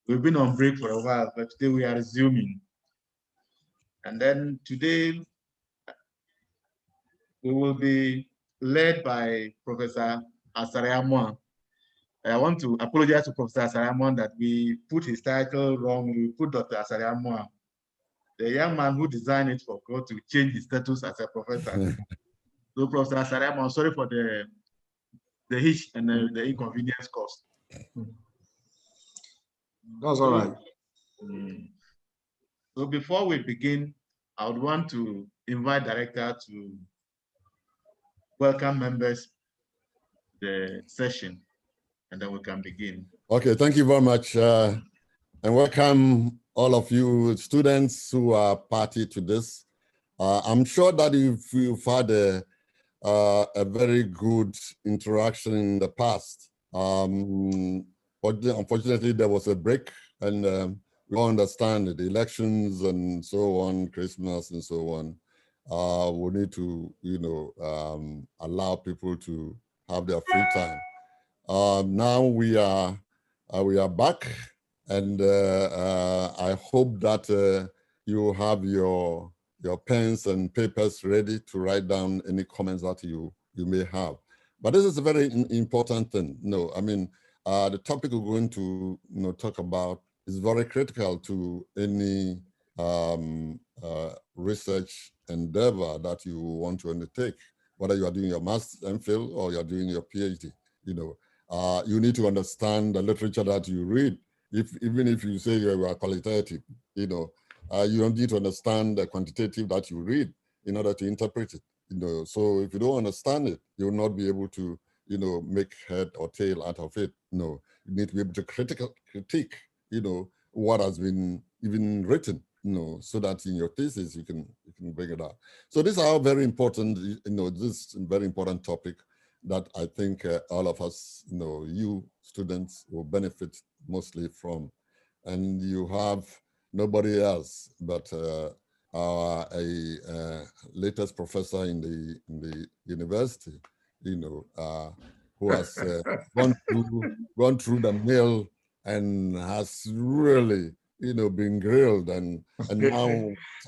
We've been on break for a while, but today we are resuming. And then today we will be led by Professor Asare. I want to apologize to Professor Asare that we put his title wrong. We put Dr. Asare. The young man who designed it forgot to change his status as a professor. So Professor Asare, sorry for the hitch and the inconvenience caused. That's all right. So before we begin, I would want to invite Director to welcome members to the session, and then we can begin. Okay, thank you very much. And welcome all of you students who are party to this. I'm sure that if you've had a very good interaction in the past. Unfortunately, there was a break, and we all understand the elections and so on, Christmas and so on. We need to, allow people to have their free time. Now we are back, and I hope that you have your pens and papers ready to write down any comments that you may have. But this is a very important thing. No, I mean, the topic we're going to talk about is very critical to any research endeavor that you want to undertake, whether you are doing your master's MPhil or you're doing your PhD. You need to understand the literature that you read. Even if you say you are qualitative, you don't need to understand the quantitative that you read in order to interpret it. So if you don't understand it, you will not be able to, make head or tail out of it. No, you need to be able to critique, what has been even written, so that in your thesis you can bring it out. So this is our very important, this very important topic that I think all of us, you students will benefit mostly from. And you have nobody else but our latest professor in the university, who has gone through the mill and has really, been grilled and now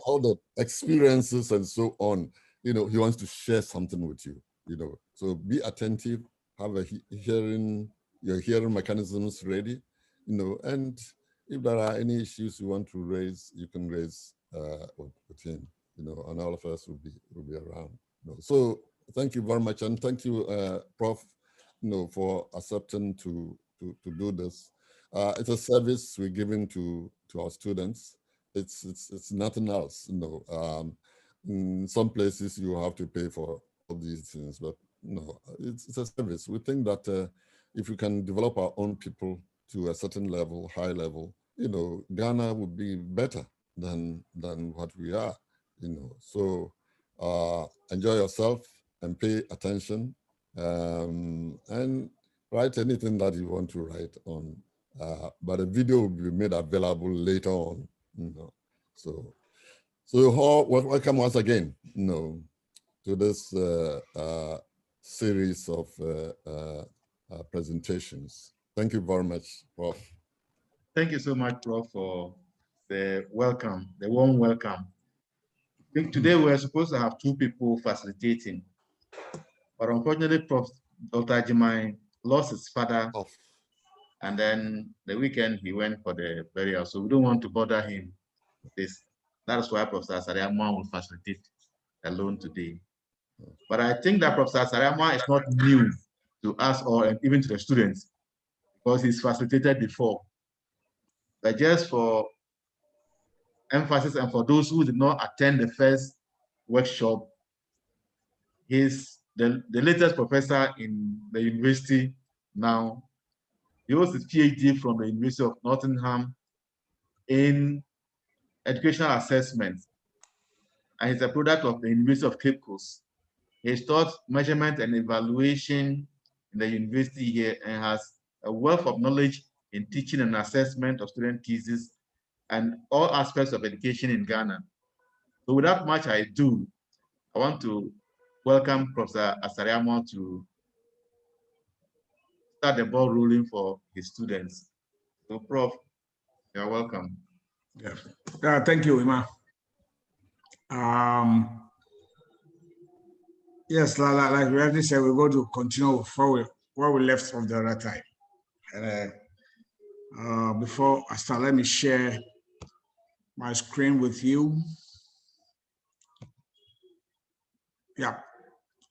all the experiences and so on, he wants to share something with you, So be attentive, have your hearing mechanisms ready, and if there are any issues you want to raise, you can raise with him, and all of us will be around. So thank you very much, and thank you, Prof, for accepting to do this. It's a service we're giving to our students. It's nothing else. In some places you have to pay for all these things, but it's a service. We think that if we can develop our own people to a certain level, high level, Ghana would be better than what we are, So enjoy yourself and pay attention, and write anything that you want to write on. But the video will be made available later on, So welcome once again, to this series of presentations. Thank you very much, Prof. Thank you so much, Prof, for the welcome, the warm welcome. I think today we're supposed to have two people facilitating, but unfortunately, Prof. Dr. Agyeman lost his father, and then the weekend he went for the burial, so we don't want to bother him with this. That's why Professor Asare will facilitate alone today. But I think that Professor Asare is not new to us or even to the students, because he's facilitated before. But just for emphasis and for those who did not attend the first workshop, he's the latest professor in the university now. He holds his PhD from the University of Nottingham in educational assessment, and he's a product of the University of Cape Coast. He's taught measurement and evaluation in the university here and has a wealth of knowledge in teaching and assessment of student theses and all aspects of education in Ghana. So without much ado, I want to welcome Professor Asare to start the ball rolling for his students. So Prof, You're welcome. Yeah. Thank you, Ima. Yes, like we already said, we're going to continue forward where we left from the other time. And before I start, let me share my screen with you. Yeah.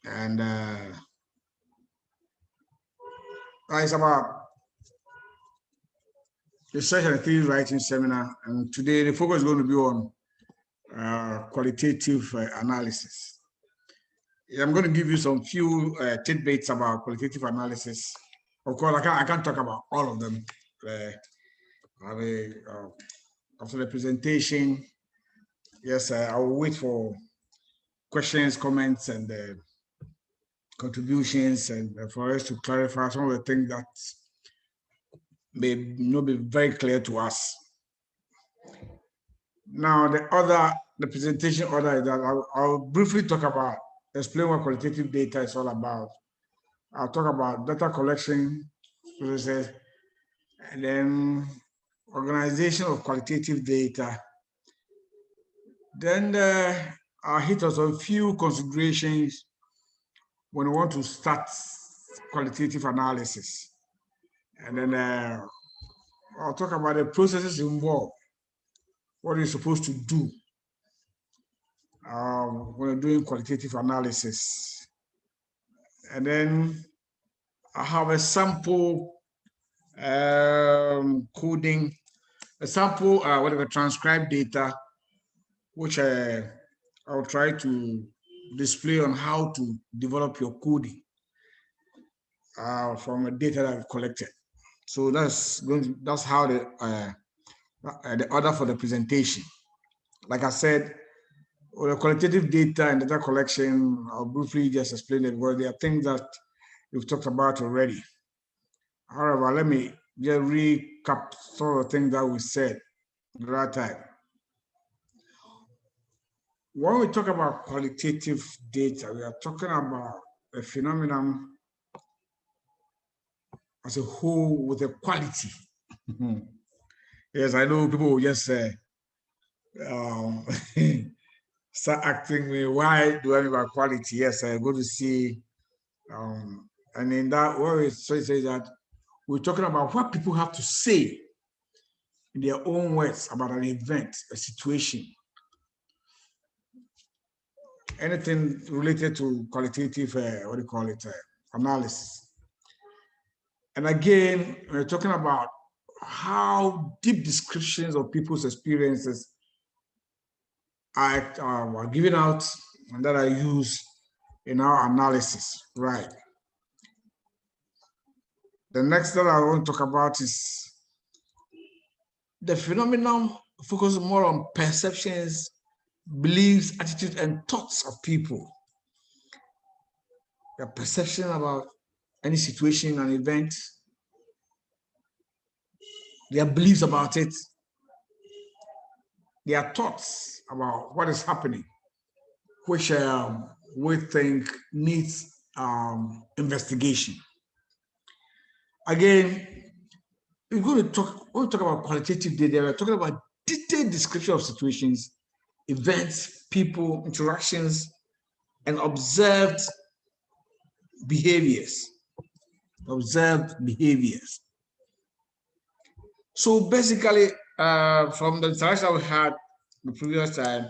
And it's about research and theory writing seminar. And today the focus is going to be on qualitative analysis. I'm going to give you some few tidbits about qualitative analysis. Of course, I can't talk about all of them. After the presentation, yes, I will wait for questions, comments, and contributions, and for us to clarify some of the things that may not be very clear to us. Now, the presentation order is that I'll briefly talk about, explain what qualitative data is all about. I'll talk about data collection processes, and then organization of qualitative data. Then I'll hit us on a few considerations when we want to start qualitative analysis. And then I'll talk about the processes involved, what you're supposed to do when you're doing qualitative analysis. And then I have a sample coding, a sample, whatever, transcribed data, which I'll try to display on how to develop your coding from the data that I've collected. So that's how the order for the presentation. Like I said, the qualitative data and data collection, I'll briefly just explain it because there are things that we've talked about already. However, let me just recap some of the things that we said the last time. When we talk about qualitative data, we are talking about a phenomenon as a whole with a quality. Yes, I know people will just say, start asking me, why do I mean by quality? Yes, I go to see, and in that way, so it says that we're talking about what people have to say in their own words about an event, a situation, anything related to qualitative, analysis. And again, we're talking about how deep descriptions of people's experiences are given out and that are used in our analysis, right? The next that I want to talk about is the phenomenon focuses more on perceptions, beliefs, attitudes, and thoughts of people. Their perception about any situation, an event, their beliefs about it, their thoughts about what is happening, which we think needs investigation. Again, we're going to talk about qualitative data. We're talking about detailed description of situations, events, people, interactions, and observed behaviors. So basically, from the interaction we had the previous time,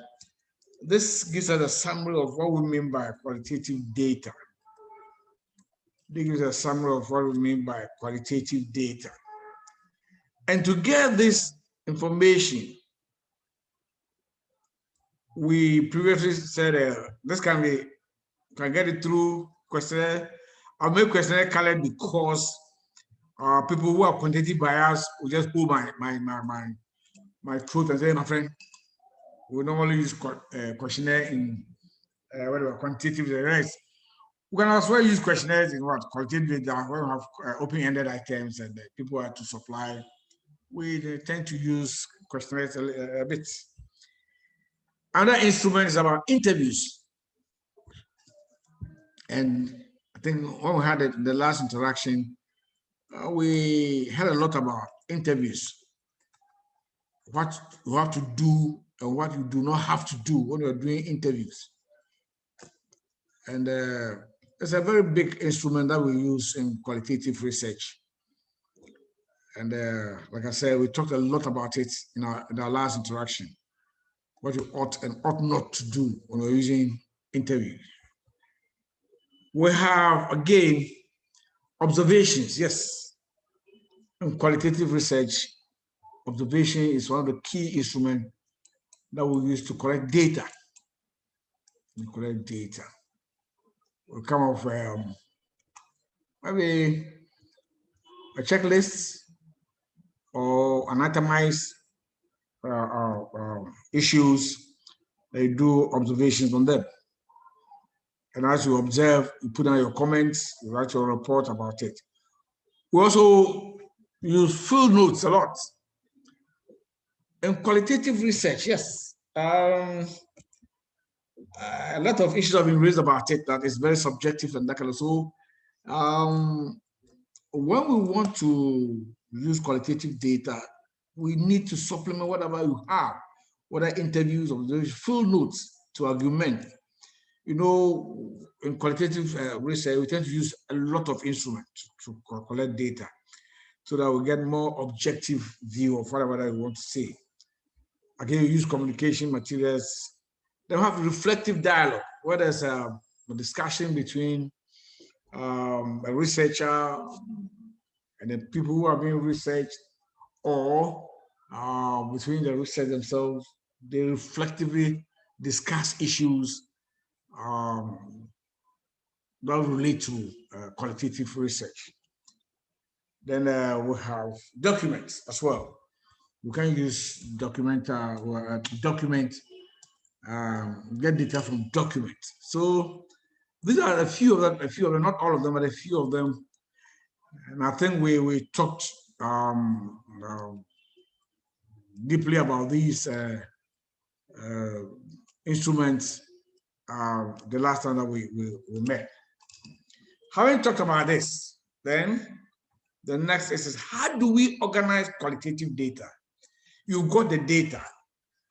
this gives us a summary of what we mean by qualitative data. This gives us a summary of what we mean by qualitative data. And to get this information, we previously said this can get it through questionnaire. I'll make questionnaire colored because people who are quantitative biased will just pull my throat and say, my friend, we normally use questionnaire in whatever quantitative the rest. We can as well use questionnaires in what qualitative data when we have open-ended items and people are to supply. We tend to use questionnaires a bit. Another instrument is about interviews. And I think when we had the last interaction, we had a lot about interviews. what you have to do and what you do not have to do when you're doing interviews. And it's a very big instrument that we use in qualitative research. And like I said, we talked a lot about it in our last interaction, what you ought and ought not to do when we're using interviews. We have, again, observations. Yes, in qualitative research, observation is one of the key instruments that we use to collect data. We collect data. We come up with maybe a checklist or an itemized issues. They do observations on them. And as you observe, you put down your comments, you write your report about it. We also use field notes a lot. In qualitative research, yes, a lot of issues have been raised about it that is very subjective and that kind of so. When we want to use qualitative data, we need to supplement whatever you have, whether interviews or field notes to argument. You know, in qualitative research, we tend to use a lot of instruments to collect data so that we get more objective view of whatever we want to say. Again, we use communication materials. They have reflective dialogue, where there's a discussion between a researcher and the people who are being researched, or between the research themselves. They reflectively discuss issues that relate to qualitative research. Then we have documents as well. We can use document, get data from documents. So these are a few of them, not all of them, but a few of them. And I think we talked deeply about these instruments the last time that we met. Having talked about this, then the next is how do we organize qualitative data? You've got the data.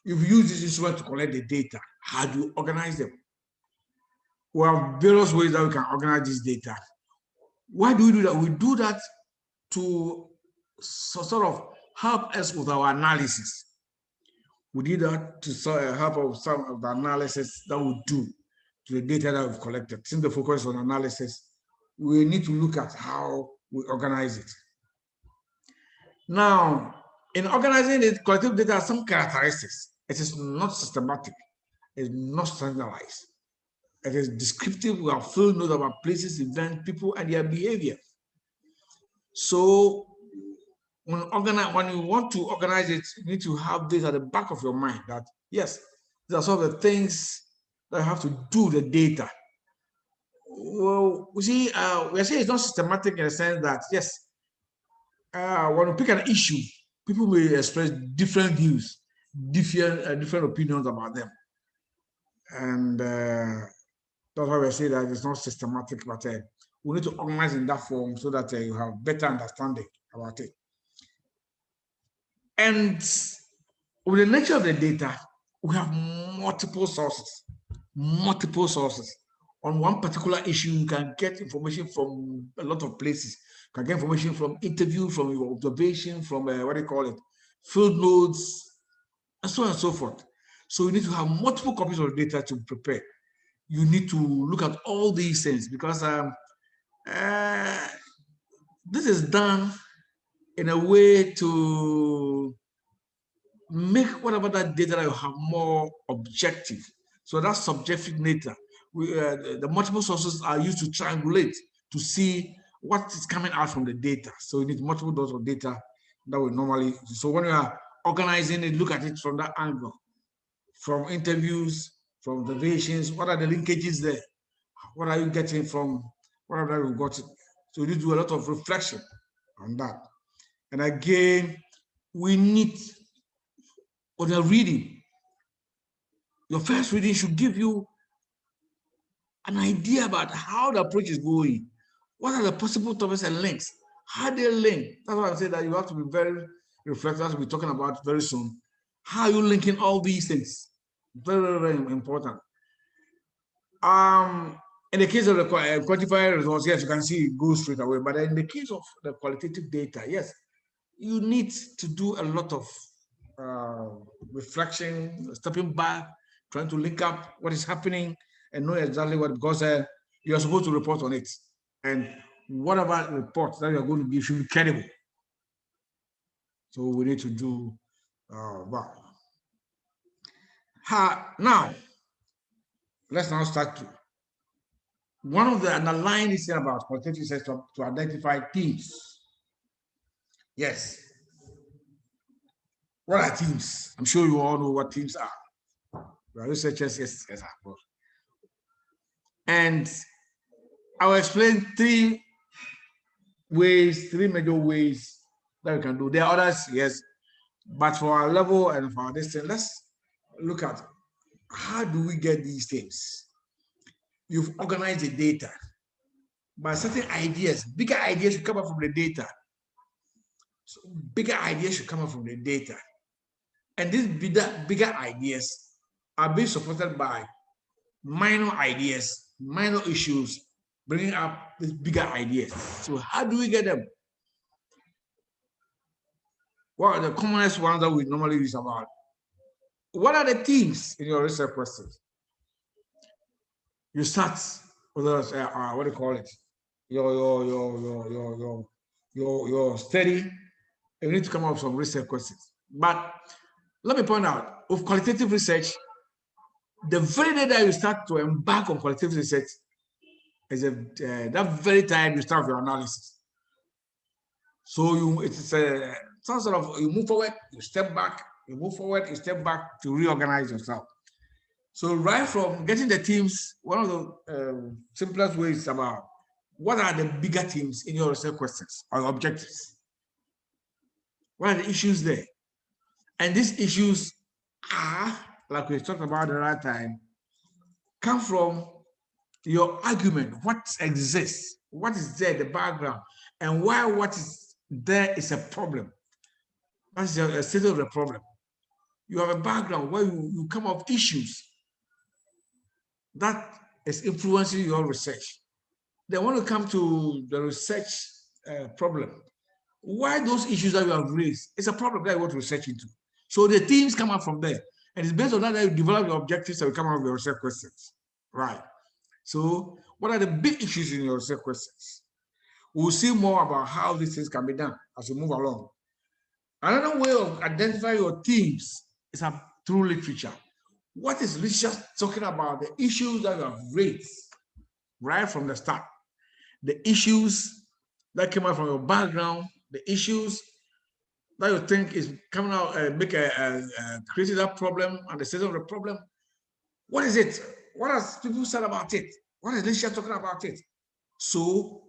You've used this instrument to collect the data. How do you organize them? We have various ways that we can organize this data. Why do we do that? We do that to sort of help us with our analysis. We did that to help us with some of the analysis that we do to the data that we've collected. Since the focus on analysis, we need to look at how we organize it. Now, in organizing it, qualitative data has some characteristics. It is not systematic. It is not standardized. It is descriptive. We have field notes about places, events, people, and their behavior. So when you want to organize it, you need to have this at the back of your mind that, yes, these are some of the things that have to do with the data. Well, we see, we're saying it's not systematic in the sense that, yes, when we pick an issue, people may express different views, different opinions about them. And that's why we say that it's not systematic, but we need to organize in that form so that you have better understanding about it. And with the nature of the data, we have multiple sources. On one particular issue, you can get information from a lot of places. You can get information from interview, from your observation, from field notes, and so on and so forth. So you need to have multiple copies of data to prepare. You need to look at all these things because this is done in a way to make whatever that data that you have more objective. So that's subjective data. The multiple sources are used to triangulate to see what is coming out from the data. So you need multiple doses of data that we normally. So when you are organizing it, look at it from that angle, from interviews, from observations. What are the linkages there? What are you getting from whatever you got? So you need to do a lot of reflection on that. And again, we need, when you're reading, your first reading should give you an idea about how the approach is going. What are the possible topics and links? How they link? That's why I say that you have to be very reflective, as we'll be talking about very soon. How are you linking all these things? Very, very, very important. In the case of the quantifier results, yes, you can see it goes straight away. But in the case of the qualitative data, yes, you need to do a lot of reflection, stepping back, trying to link up what is happening and know exactly what, because you're supposed to report on it. And whatever reports that you're going to give should be credible. So we need to do that. Now, let's now start to. One of the underlying is about qualitative research to identify themes. Yes. What are themes? I'm sure you all know what themes are. You are researchers, yes, of course. And I will explain three major ways that we can do. There are others, yes, but for our level and for our distance, let's look at how do we get these things. You've organized the data, but certain ideas, bigger ideas should come up from the data. So bigger ideas should come up from the data. And these bigger ideas are being supported by minor ideas, minor issues, bringing up these bigger ideas. So how do we get them? What are the commonest ones that we normally use about? What are the themes in your research questions? You start with what do you call it? Your study. You need to come up with some research questions. But let me point out, with qualitative research, the very day that you start to embark on qualitative research is that very time you start your analysis. So it's some sort of, you move forward, you step back, you move forward, you step back to reorganize yourself. So right from getting the themes, one of the simplest ways is about what are the bigger themes in your research questions or objectives? What are the issues there? And these issues are, like we talked about the right time, come from your argument, what exists, what is there, the background, and why what is there is a problem. That's a state of the problem. You have a background where you come up with issues that is influencing your research. Then when you come to the research problem, why those issues that you have raised, it's a problem that you want to research into. So the themes come up from there. And it's based on that you develop your objectives and you come up with your research questions. Right. So what are the big issues in your research questions? We'll see more about how these things can be done as we move along. Another way of identifying your themes is through literature. What is literature talking about? The issues that you have raised right from the start. The issues that came out from your background, the issues that you think is coming out, creating that problem and the state of the problem. What is it? What has people said about it? What is literature talking about it? So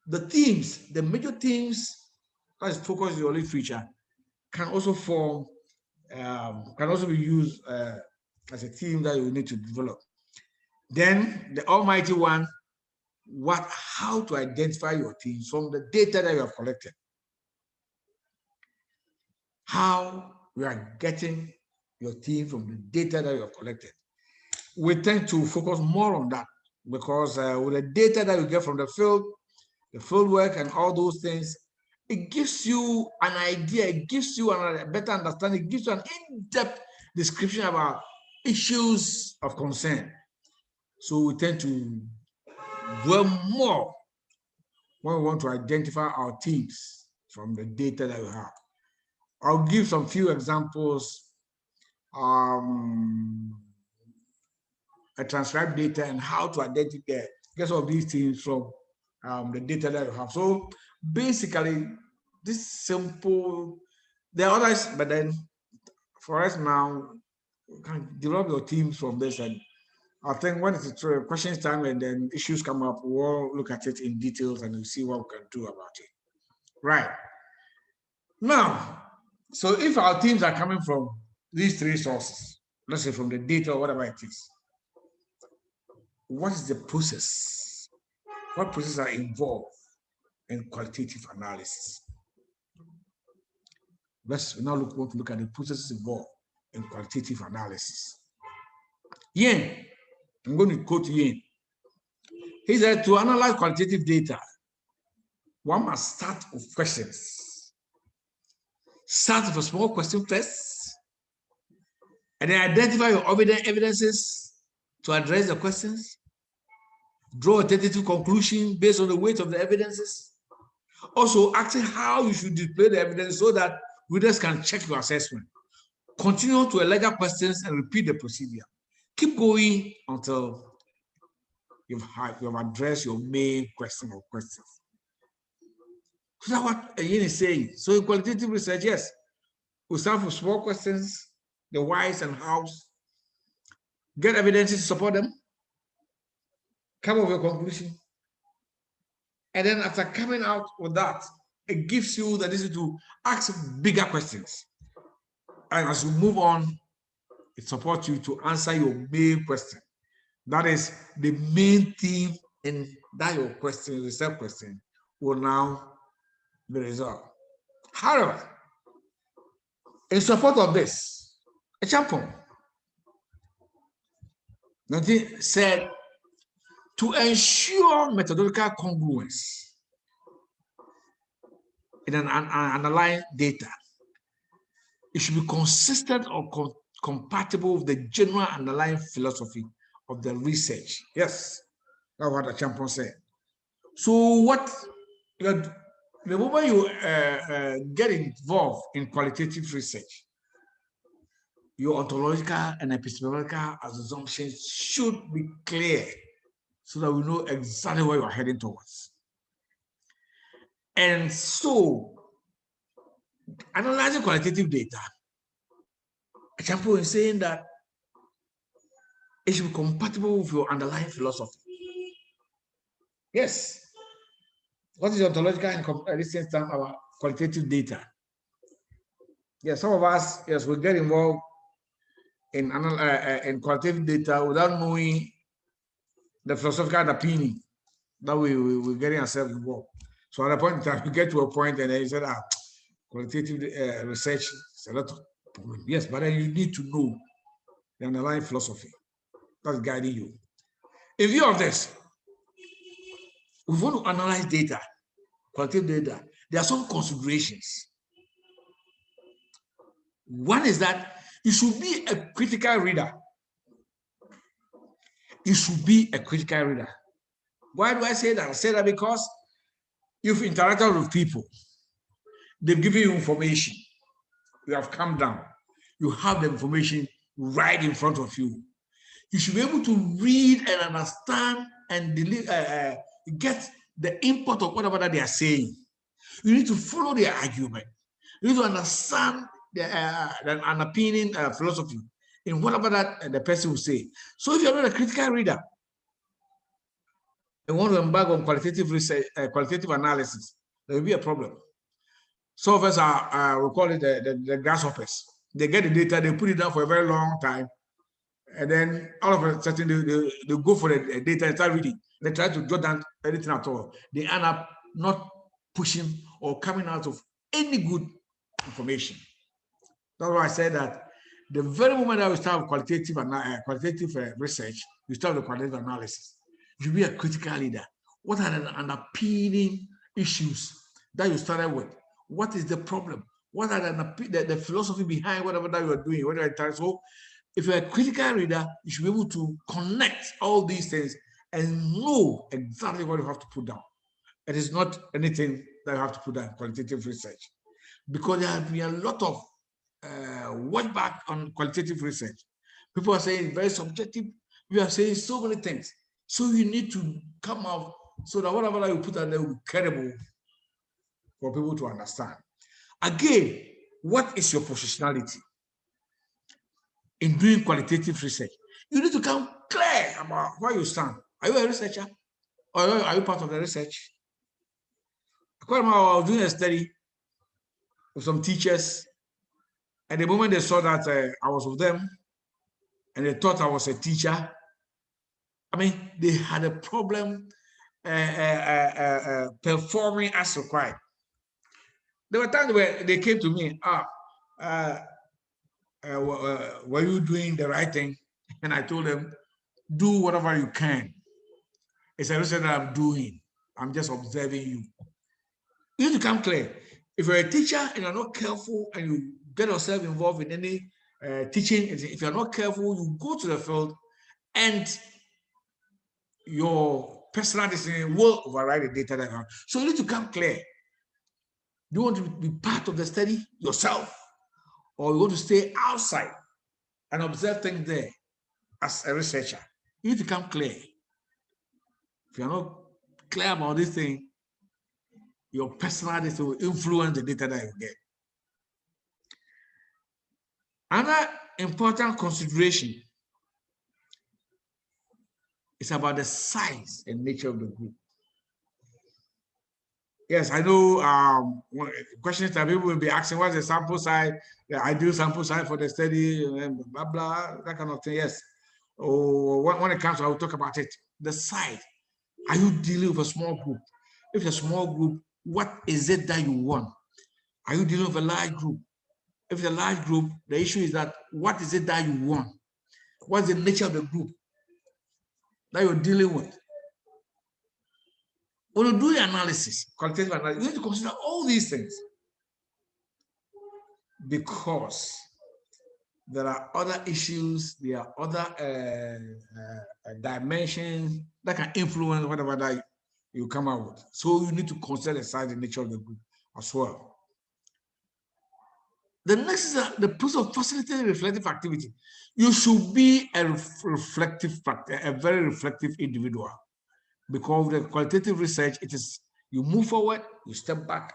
the themes, the major themes that is focused on your literature can also form, can also be used as a theme that you need to develop. Then the almighty one, how to identify your themes from the data that you have collected. How we are getting your theme from the data that you have collected. We tend to focus more on that because with the data that you get from the field work and all those things, it gives you an idea, it gives you a better understanding, it gives you an in-depth description about issues of concern. So we tend to dwell more when we want to identify our themes from the data that we have. I'll give some few examples, a transcribed data and how to identify some of these things from the data that you have. So basically, this simple, there are others, but then for us now, you can develop your teams from this. And I think when it's questions time and then issues come up, we'll look at it in details and we'll see what we can do about it. Right. Now, so if our teams are coming from these three sources, let's say from the data or whatever it is, what is the process? What processes are involved in qualitative analysis? Let's now want to look at the processes involved in qualitative analysis. Yin, I'm going to quote Yin. He said, to analyze qualitative data, one must start with questions. Start with a small question first, and then identify your evidences to address the questions. Draw a tentative conclusion based on the weight of the evidences. Also, asking how you should display the evidence so that readers can check your assessment. Continue to larger questions and repeat the procedure. Keep going until you've addressed your main question or questions. So that's what Yin is saying. So in qualitative research, yes, we start with small questions, the whys and hows, get evidences to support them, come up with a conclusion. And then after coming out with that, it gives you the ability to ask bigger questions. And as you move on, it supports you to answer your main question. That is the main theme in that your question, the sub question, will now be resolved. However, in support of this, a champion said, to ensure methodological congruence in an underlying data, it should be consistent or compatible with the general underlying philosophy of the research. Yes, that's what the champion said. So what, the moment you get involved in qualitative research, your ontological and epistemological assumptions should be clear so that we know exactly where you're heading towards. And so, analyzing qualitative data, a champion is saying that it should be compatible with your underlying philosophy. Yes. What is ontological and this time our qualitative data? Yes, some of us, yes, we get involved in qualitative data without knowing the philosophical underpinning that we're getting ourselves involved. So at a point in time, we get to a point and then you said, qualitative research is a lot of problem. Yes, but then you need to know the underlying philosophy that's guiding you. In view of this, we want to analyze data, qualitative data. There are some considerations. One is that you should be a critical reader. You should be a critical reader. Why do I say that? I say that because you've interacted with people. They've given you information. You have come down. You have the information right in front of you. You should be able to read and understand and get the import of whatever that they are saying. You need to follow their argument. You need to understand the underpinning philosophy in whatever that the person will say. So if you're not a critical reader and want to embark on qualitative research, qualitative analysis, there will be a problem. Some of us we call it the grasshoppers. They get the data, they put it down for a very long time, and then all of a sudden they go for the data and start reading. They try to jot down anything at all. They end up not pushing or coming out of any good information. That's why I said that the very moment that we start qualitative research, we start the qualitative analysis. You should be a critical leader. What are the underpinning issues that you started with? What is the problem? What are the philosophy behind whatever that you are doing? What are the so if you're a critical reader, you should be able to connect all these things and know exactly what you have to put down. It is not anything that you have to put down in qualitative research, because there have been a lot of watch back on qualitative research. People are saying very subjective. We are saying so many things. So you need to come out so that whatever you put out there will be credible for people to understand. Again, what is your positionality in doing qualitative research? You need to come clear about where you stand. Are you a researcher? Or are you part of the research? I was doing a study with some teachers, and the moment they saw that I was with them and they thought I was a teacher, I mean, they had a problem performing as required. There were times where they came to me, were you doing the right thing? And I told them, do whatever you can. It's a research that I'm doing. I'm just observing you. You need to come clear. If you're a teacher and you're not careful and you get yourself involved in any teaching, if you're not careful, you go to the field and your personal decision will override the data that you have. So you need to come clear. Do you want to be part of the study yourself, or you want to stay outside and observe things there as a researcher? You need to come clear. If you're not clear about this thing, your personality will influence the data that you get. Another important consideration is about the size and nature of the group. Yes, I know questions that people will be asking, what's the sample size, the ideal sample size for the study, and blah, blah, that kind of thing. Yes. Or when it comes to, I will talk about it. The size. Are you dealing with a small group? If it's a small group, what is it that you want? Are you dealing with a large group? If it's a large group, the issue is that what is it that you want? What's the nature of the group that you're dealing with? When you do the analysis, qualitative analysis, you need to consider all these things, because there are other issues, there are other dimensions that can influence whatever that you come out with. So you need to consider the size and nature of the group as well. The next is the process of facilitating reflective activity. You should be a very reflective individual, because the qualitative research, it is you move forward, you step back,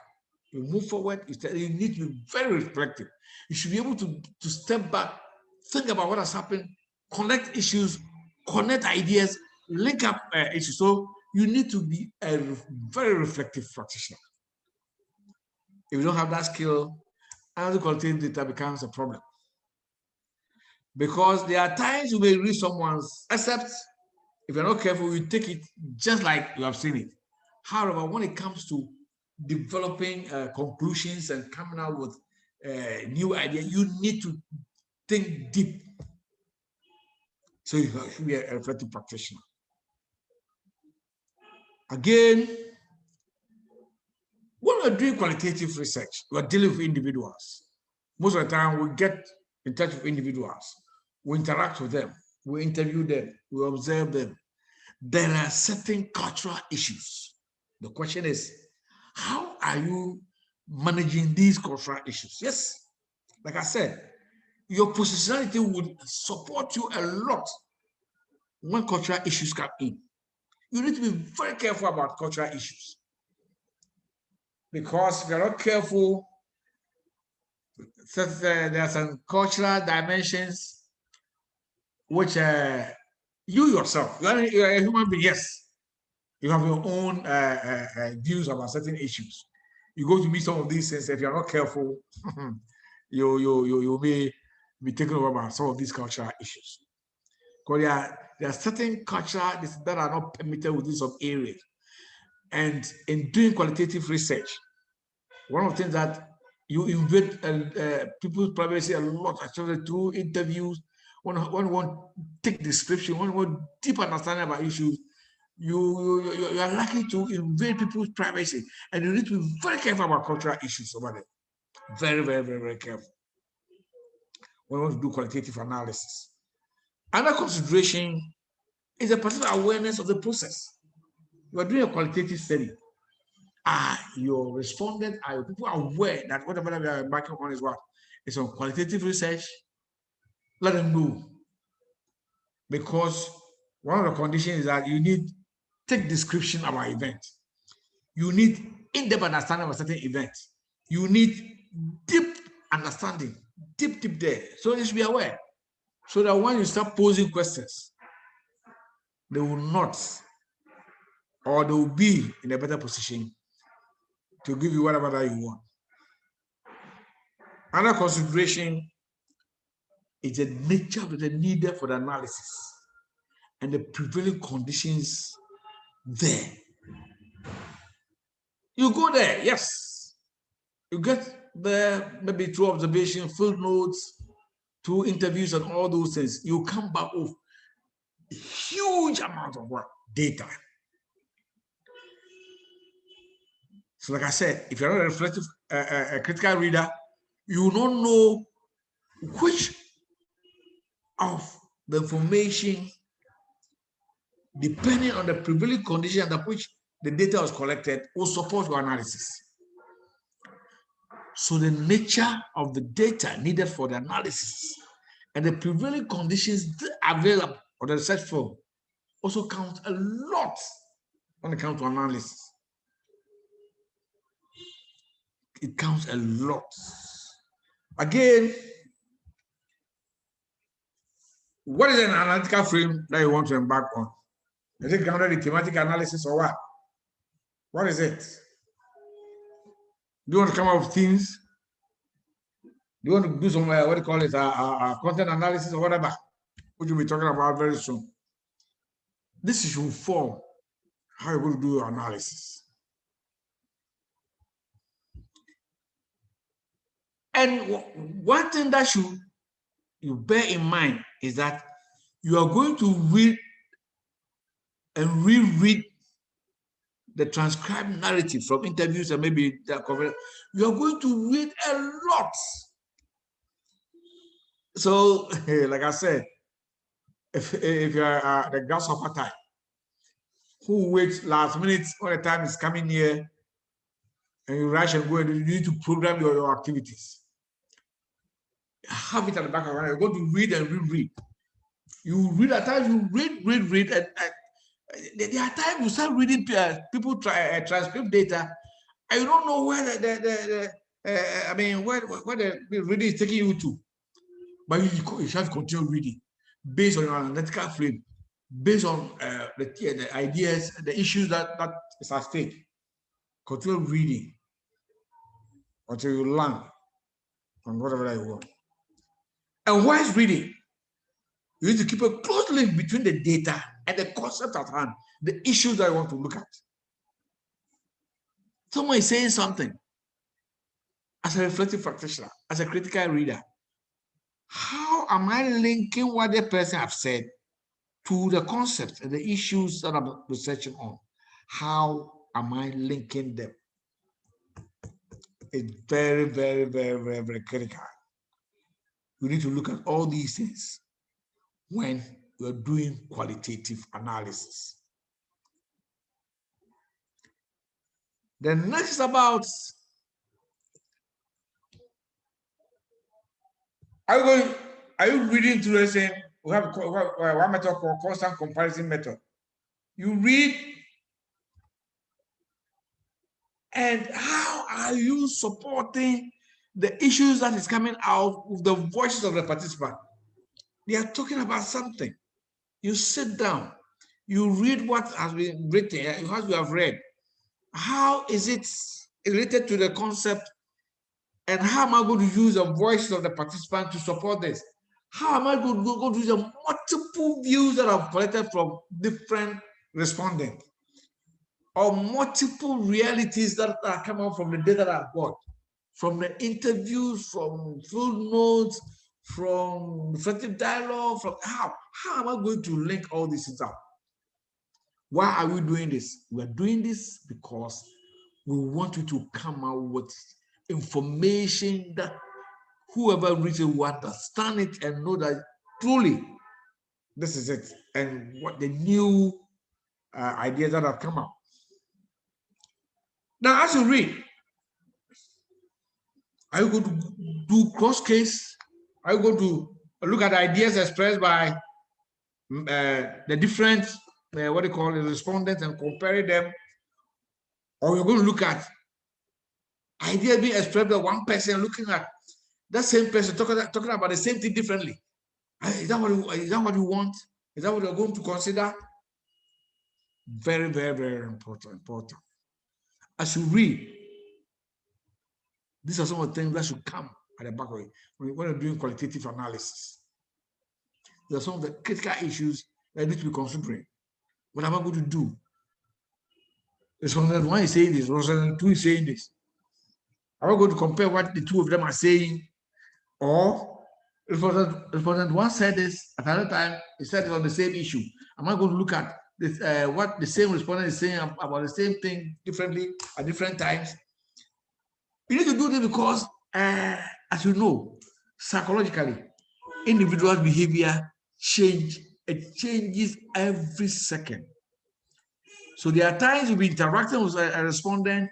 you move forward, you need to be very reflective. You should be able to step back, think about what has happened, connect issues, connect ideas, link up issues. So you need to be a very reflective practitioner. If you don't have that skill, analytic qualitative data becomes a problem. Because there are times you may read someone's, except if you're not careful, you take it just like you have seen it. However, when it comes to developing conclusions and coming out with new ideas, you need to think deep. So you should be a reflective practitioner. Again, when we're doing qualitative research, we're dealing with individuals. Most of the time, we get in touch with individuals. We interact with them. We interview them. We observe them. There are certain cultural issues. The question is, how are you managing these cultural issues? Yes, like I said, your positionality would support you a lot when cultural issues come in. You need to be very careful about cultural issues, because if you're not careful, there are some cultural dimensions which you yourself, you're a human being, yes, you have your own views about certain issues. You go to meet some of these things, if you're not careful, you may be taken over by some of these cultural issues. Because there are certain cultures that are not permitted within some areas. And in doing qualitative research, one of the things that you invade people's privacy a lot, actually through interviews, when one take description, when one deep understanding about issues, you are likely to invade people's privacy, and you need to be very careful about cultural issues over there. Very, very, very, very careful when we want to do qualitative analysis. Another consideration is a particular awareness of the process. You are doing a qualitative study. Are your respondents, are your people aware that whatever we are embarking on is what? It's on qualitative research? Let them know. Because one of the conditions is that you need thick description of our event. You need in-depth understanding of a certain event. You need deep understanding, deep there. So you should be aware. So that when you start posing questions, they will not, or they will be in a better position to give you whatever that you want. Another consideration is the nature of the needed for the analysis and the prevailing conditions there. You go there, yes. You get there, maybe through observation, field notes, through interviews and all those things, you come back with a huge amount of what? Data. So like I said, if you're not a reflective, a critical reader, you will not know which of the information, depending on the prevailing condition under which the data was collected, will support your analysis. So the nature of the data needed for the analysis and the prevailing conditions available on the research firm also count a lot when it comes to analysis. It counts a lot. Again, what is an analytical frame that you want to embark on? Is it grounded in thematic analysis or what? What is it? Do you want to come up with themes? Do you want to do some, what do you call it, content analysis or whatever, which we'll be talking about very soon? This is your form, how you're going to do your analysis. And one thing that you bear in mind is that you are going to read and reread the transcribed narrative from interviews and maybe the cover. You are going to read a lot. So, like I said, if you are the grasshopper type who waits last minute when the time is coming near and you rush and go and you need to program your activities, have it at the back of your mind. You're going to read and reread. You read at times, you read, and there are times you start reading people transcript data, and you don't know where where the reading is taking you to. But you have to continue reading based on your analytical frame, based on the ideas, the issues that is at stake. Continue reading until you learn on whatever you want. And why is reading? You need to keep a close link between the data and the concept at hand, the issues that you want to look at. Someone is saying something. As a reflective practitioner, as a critical reader, how am I linking what the person has said to the concepts and the issues that I'm researching on? How am I linking them? It's very, very, very, very, very critical. You need to look at all these things when you're doing qualitative analysis. The next is about, are you reading through the same? We have one method called constant comparison method. You read, and how are you supporting the issues that is coming out with the voices of the participant? They are talking about something. You sit down, you read what has been written, what you have read. How is it related to the concept? And how am I going to use the voices of the participant to support this? How am I going to use the multiple views that I've collected from different respondents, or multiple realities that are coming out from the data that I've got, from the interviews, from field notes, from reflective dialogue, from how am I going to link all these things up? Why are we doing this? We're doing this because we want you to come out with information that whoever reads it will understand it and know that truly this is it, and what the new ideas that have come out. Now, as you read, are you going to do cross case? Are you going to look at ideas expressed by the different, what do you call it, respondents, and compare them? Or you're going to look at ideas being expressed by one person, looking at that same person talking about the same thing differently? Is that what you want? Is that what you're going to consider? Very, very, very important. As you read, these are some of the things that should come at the back of it when you're doing qualitative analysis. There are some of the critical issues that need to be considering. What am I going to do? Respondent 1 is saying this, Respondent 2 is saying this. Are we going to compare what the two of them are saying? Or Respondent one said this, at another time he said it on the same issue. Am I going to look at this, what the same respondent is saying about the same thing differently at different times? You need to do this because, as you know, psychologically, individual behavior change. It changes every second. So there are times you'll be interacting with a respondent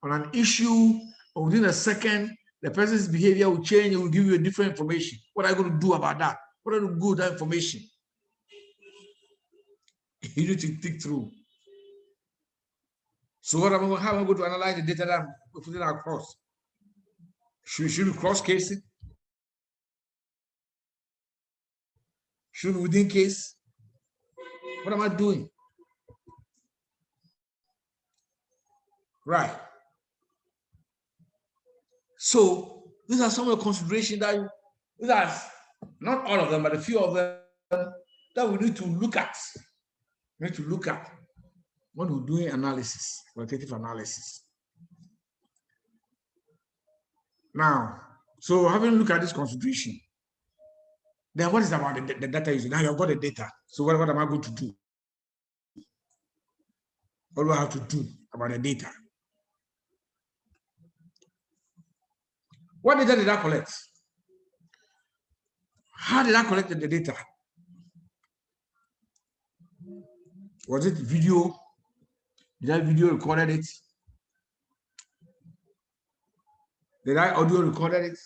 on an issue, or within a second, the person's behavior will change and will give you a different information. What are you going to do about that? What are you going to do with that information? You need to think through. So how am I going to analyze the data that I'm putting across? Should we cross-case it? Should we within case? What am I doing? Right. So these are some of the considerations that these are not all of them, but a few of them that we need to look at. We need to look at when we're doing analysis, qualitative analysis. Now, so having a look at this consideration, then what is about the data using? Now you've got the data. So what am I going to do? What do I have to do about the data? What data did I collect? How did I collect the data? Was it video? Did I video recorded it? Did I audio recorded it?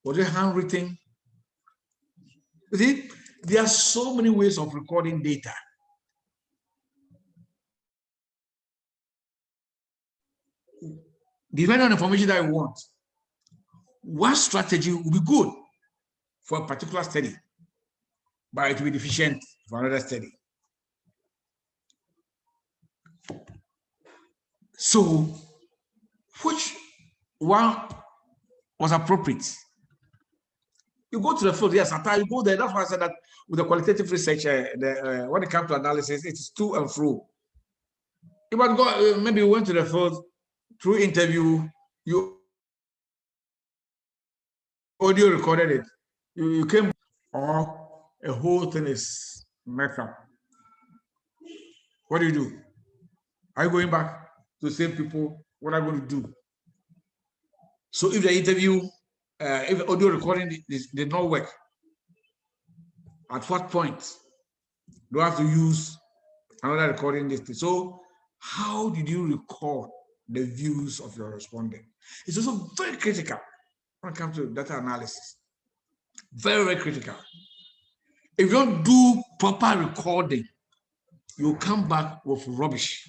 Was it handwritten? You see, there are so many ways of recording data. Depending on the information that you want, one strategy will be good for a particular study, but it will be deficient for another study. So, which one was appropriate? You go to the field, yes, you go there. That's why I said that with the qualitative research, when it comes to analysis, it is to and fro. You might go, maybe you went to the field through interview, you audio recorded it, you came, or a whole thing is messed up. What do? Are you going back to the same people? What are you going to do? So if the interview, if the audio recording did not work, at what point do I have to use another recording list? So how did you record the views of your respondent? It's also very critical when it comes to data analysis. Very, very critical. If you don't do proper recording, you'll come back with rubbish.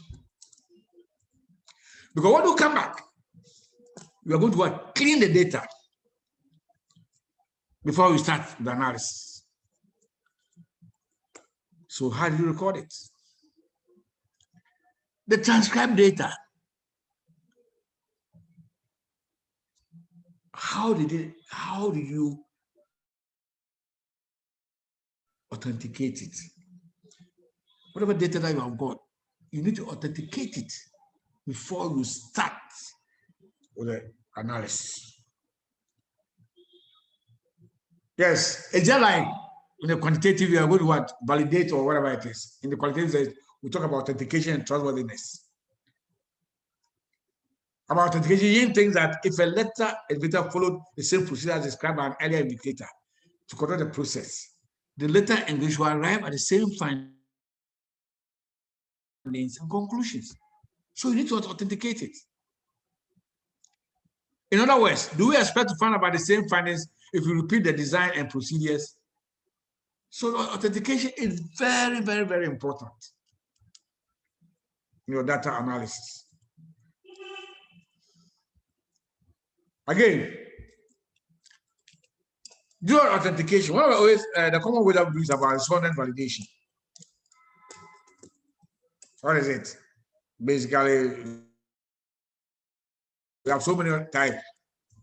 Because when you come back, you are going to clean the data before we start the analysis. So how do you record it? The transcribed data. How did you authenticate it? Whatever data that you have got, you need to authenticate it before you start with the analysis. Yes, it's just like in the quantitative, you are going to validate or whatever it is. In the qualitative, we talk about authentication and trustworthiness. About authentication, you think that if a letter indicator followed the same procedure as described by an earlier indicator to conduct the process, the letter English will arrive at the same findings and conclusions. So you need to authenticate it. In other words, do we expect to find about the same findings if we repeat the design and procedures? So authentication is very, very, very important in your data analysis. Again, during authentication, one of the common way that we use about respondent validation. What is it? Basically, we have so many types,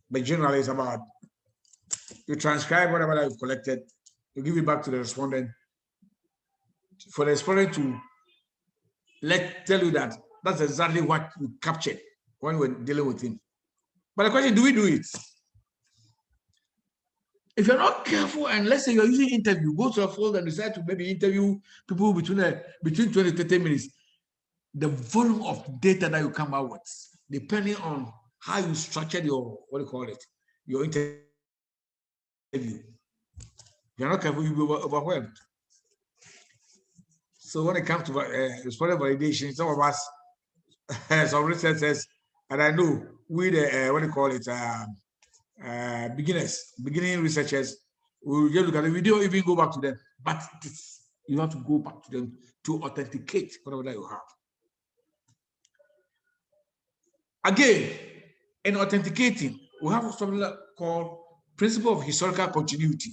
but generally it's about you transcribe whatever that you've collected, you give it back to the respondent, for the respondent to tell you that that's exactly what you captured when we're dealing with him. But the question, do we do it? If you're not careful, and let's say you're using interview, go to a folder and decide to maybe interview people between 20 to 30 minutes, the volume of data that you come out with, depending on how you structured your, what do you call it, your interview. If you're not careful, you'll be overwhelmed. So when it comes to respondent validation, some of us, some research says, and I know we the what do you call it, beginning researchers, will just look at the video, even go back to them. But you have to go back to them to authenticate whatever that you have. Again, in authenticating, we have something called principle of historical continuity.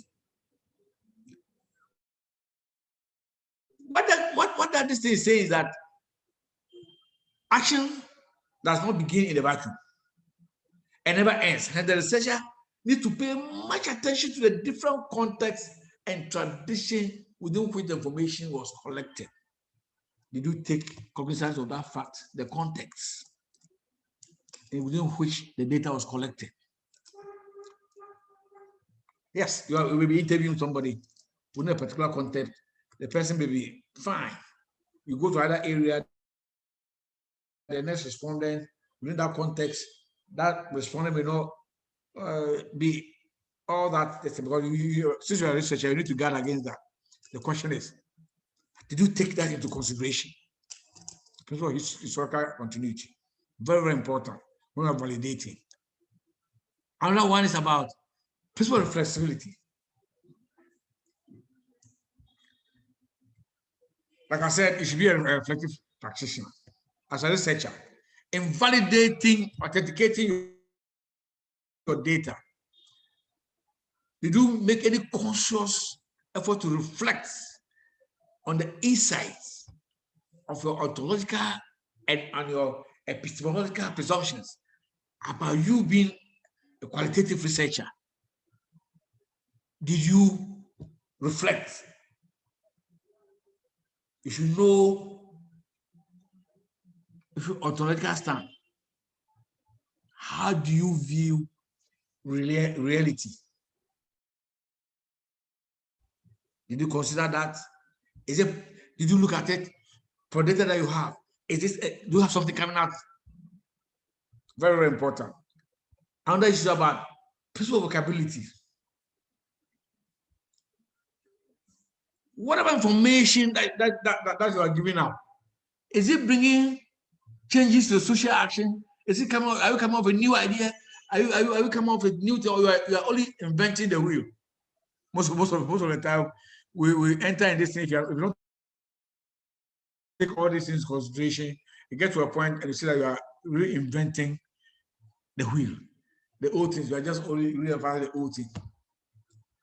What that this thing is saying is that action does not begin in a vacuum and never ends. And the researcher needs to pay much attention to the different contexts and tradition within which the information was collected. Did you take cognizance of that fact, the context within which the data was collected? Yes, you will be interviewing somebody within a particular context. The person may be fine. You go to other area, the next respondent within that context, that respondent may not be all that. Because since you're a researcher, you need to guard against that. The question is, did you take that into consideration? Principle of historical continuity, very, very important when we're validating. Another one is about principle of flexibility. Like I said, you should be a reflective practitioner. As a researcher, in validating, authenticating your data, did you make any conscious effort to reflect on the insights of your ontological and on your epistemological presumptions about you being a qualitative researcher? Did you reflect? You should know if your ontological stand. How do you view reality? Did you consider that? Is it? Did you look at it for data that you have? Is this? Do you have something coming out? Very, very important. Another issue about principle of vocability. Whatever information that you are giving out, is it bringing changes to social action? Is it coming? Are you coming up with a new idea? Are you coming up with new thing, or you are only inventing the wheel? Most of the time, we enter in this thing. If you don't take all these things into consideration, you get to a point and you see that you are reinventing the wheel. The old things, you are just only reinventing the old thing.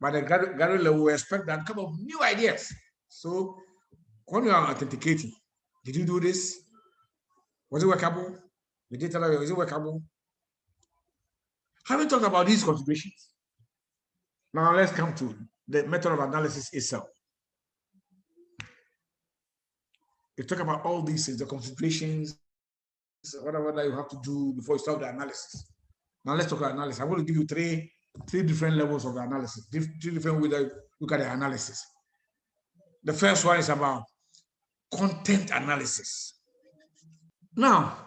But the graduate level, we expect that come up with new ideas. So when you are authenticating, did you do this? Was it workable? The data, is it workable? Having talked about these considerations, now let's come to the method of analysis itself. You talk about all these things, the considerations, whatever that you have to do before you start the analysis. Now let's talk about analysis. I'm going to give you three different levels of the analysis, three different ways that look at the analysis. The first one is about content analysis. Now,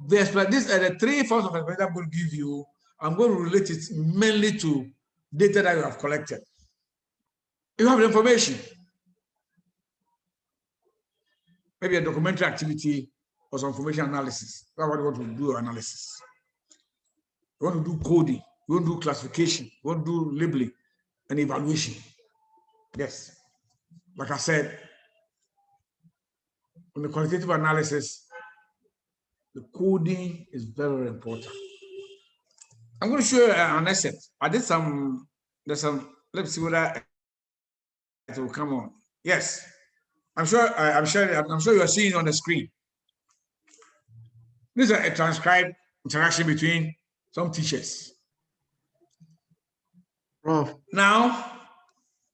these are the three forms of analysis I'm going to give you. I'm going to relate it mainly to data that you have collected. You have the information, maybe a documentary activity or some information analysis. That's what you want to do analysis. You want to do coding, you want to do classification, you want to do labeling and evaluation. Yes. Like I said, in the qualitative analysis, the coding is very, very important. I'm going to show you an asset. I did there's some, let's see whether it will come on. Yes. I'm sure you are seeing on the screen. This is a transcribed interaction between some teachers. Prof. Now,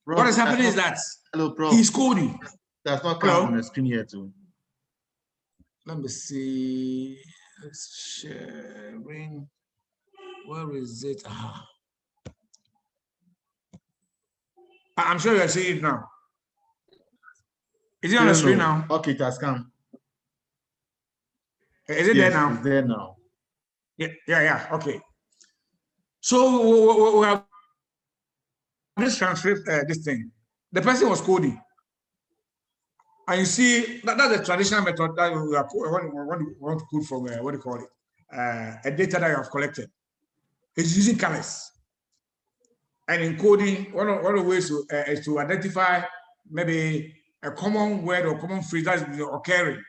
Prof, what is happening is that hello, Prof. he's coding. That's not come on the screen here too. Let me see. Sharing. Where is it? I'm sure you're seeing it now. Is it on the screen now? Okay, it has come. Is it there now? It's there now. Yeah. Okay. So we have this transcript, this thing. The person was coding. And you see, that's the traditional method that we want to code from, what do you call it? A data that you have collected. It's using colors. And in coding, one of the ways is to identify maybe a common word or common phrase that is occurring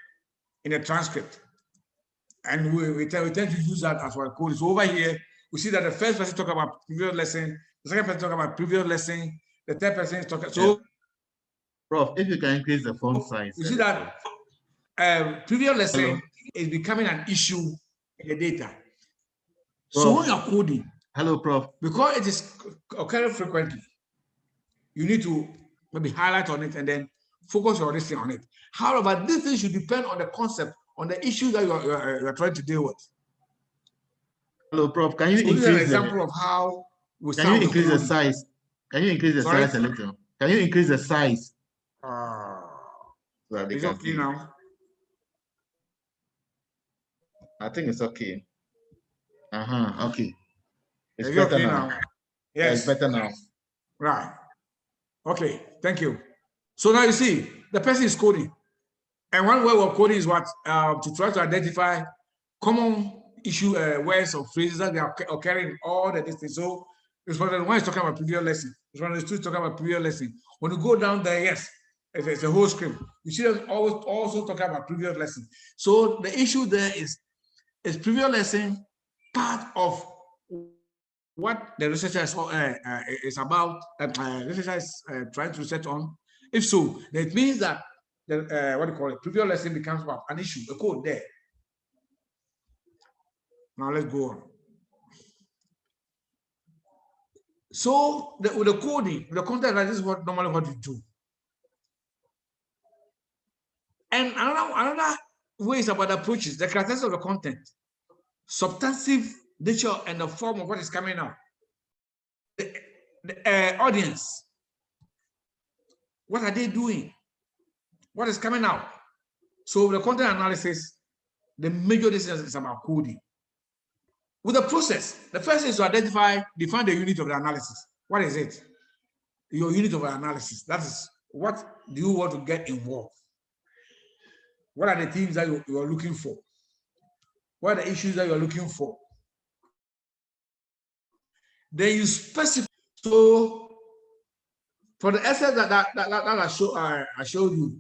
in a transcript. And we tend to use that as our code. So over here, we see that the first person talk about previous lesson, the second person talk about previous lesson, the third person is talking. So, Prof, if you can increase the font size. You see that previous lesson is becoming an issue in the data. Prof, so when you're coding, hello, Prof. Because it is occurring frequently, you need to maybe highlight on it and then focus your listening on it. However, this thing should depend on the concept, on the issue that you're trying to deal with. Hello, Prof. Can you increase an example of how we can you increase the size? Can you increase the size a little? Can you increase the size? So it's okay now. I think it's okay. Okay. It's better okay now. Yes. Yeah, it's better now. Right. Okay. Thank you. So now you see the person is coding, and one way of coding is what to try to identify common issue words or phrases that they are occurring in all the distance. So Respondent 1 is talking about previous lesson. Respondent 2 is talking about previous lesson. When you go down there, yes, it's a whole script. You see them always also talking about previous lesson. So the issue there is previous lesson part of what the researcher is about, researcher is trying to research on? If so, then it means that the what do you call it? Previous lesson becomes about an issue, a code there. Now let's go on. So with the coding, the content, like this is what normally what you do. And another way is about approaches, the characteristics of the content, substantive nature and the form of what is coming out. The audience, what are they doing? What is coming out? So the content analysis, the major decision is about coding. With the process, the first is to define the unit of the analysis. What is it? Your unit of analysis. That is, what do you want to get involved? What are the things that you are looking for? What are the issues that you are looking for? Then you specify. So for the essay that I showed you,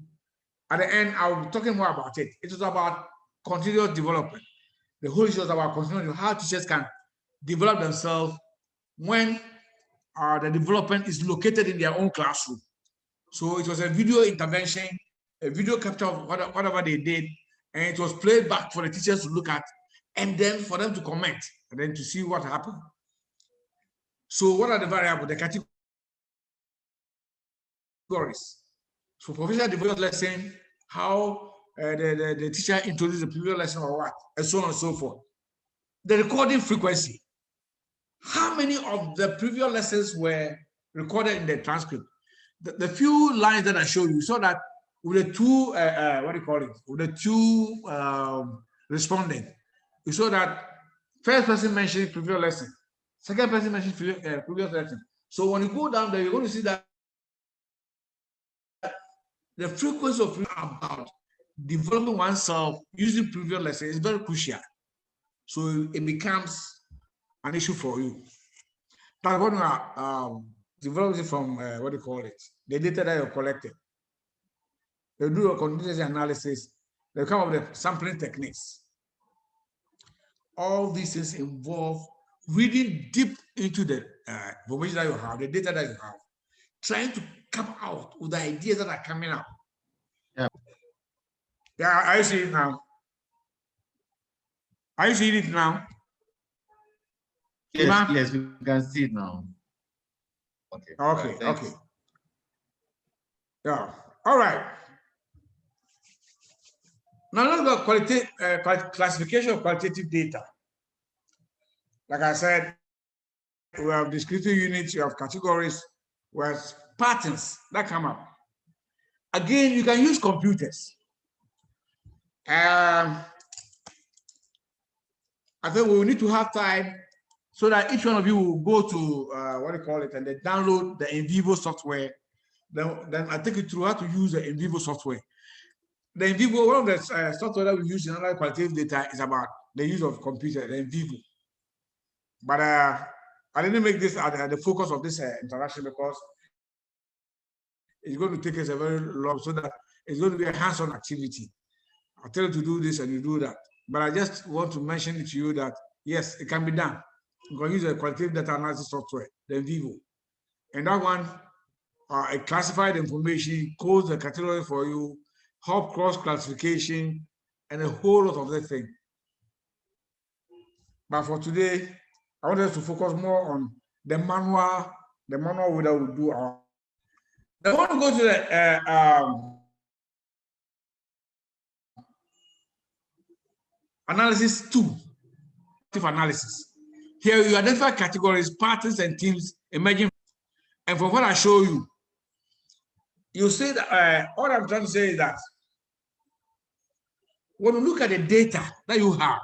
at the end, I'll be talking more about it. It was about continuous development. The whole issue is about continuous, how teachers can develop themselves when the development is located in their own classroom. So it was a video intervention, a video capture of whatever they did, and it was played back for the teachers to look at, and then for them to comment, and then to see what happened. So what are the variables, the categories? So professional development lesson, how the teacher introduced the previous lesson or what, and so on and so forth. The recording frequency. How many of the previous lessons were recorded in the transcript? The few lines that I showed you, so that with the two, what do you call it? With the two respondents, you saw that first person mentioned previous lesson, second person mentioned previous lesson. So when you go down there, you're going to see that the frequency of about developing oneself using previous lesson is very crucial. So it becomes an issue for you. That's what we are developing from, what do you call it? The data that you collected. They do a continuous analysis. They come up with sampling techniques. All these things involve reading deep into the information that you have, the data that you have, trying to come out with the ideas that are coming out. Yeah, I see it now. Are you seeing it now? Yes, yes, we can see it now. Okay. Yeah. All right. Now let's go qualitative classification of qualitative data. Like I said, we have descriptive units, you have categories, we have patterns that come up. Again, you can use computers. I think we will need to have time so that each one of you will go to what do you call it, and then download the in-Vivo software. Then I take you through how to use the in-Vivo software. The in-Vivo, one of the software that we use in analyze qualitative data is about the use of computer, the in-Vivo. But I didn't make this the focus of this interaction because it's going to take us a very long, so that it's going to be a hands-on activity. I'll tell you to do this and you do that. But I just want to mention it to you that, yes, it can be done. You can use a qualitative data analysis software, the in-Vivo. And that one, it classified information, codes the category for you, help cross-classification, and a whole lot of that thing. But for today, I want us to focus more on the manual way that we do our. I want to go to the analysis 2, analysis. Here you identify categories, patterns, and themes emerging. And from what I show you, you see that all I'm trying to say is that when you look at the data that you have,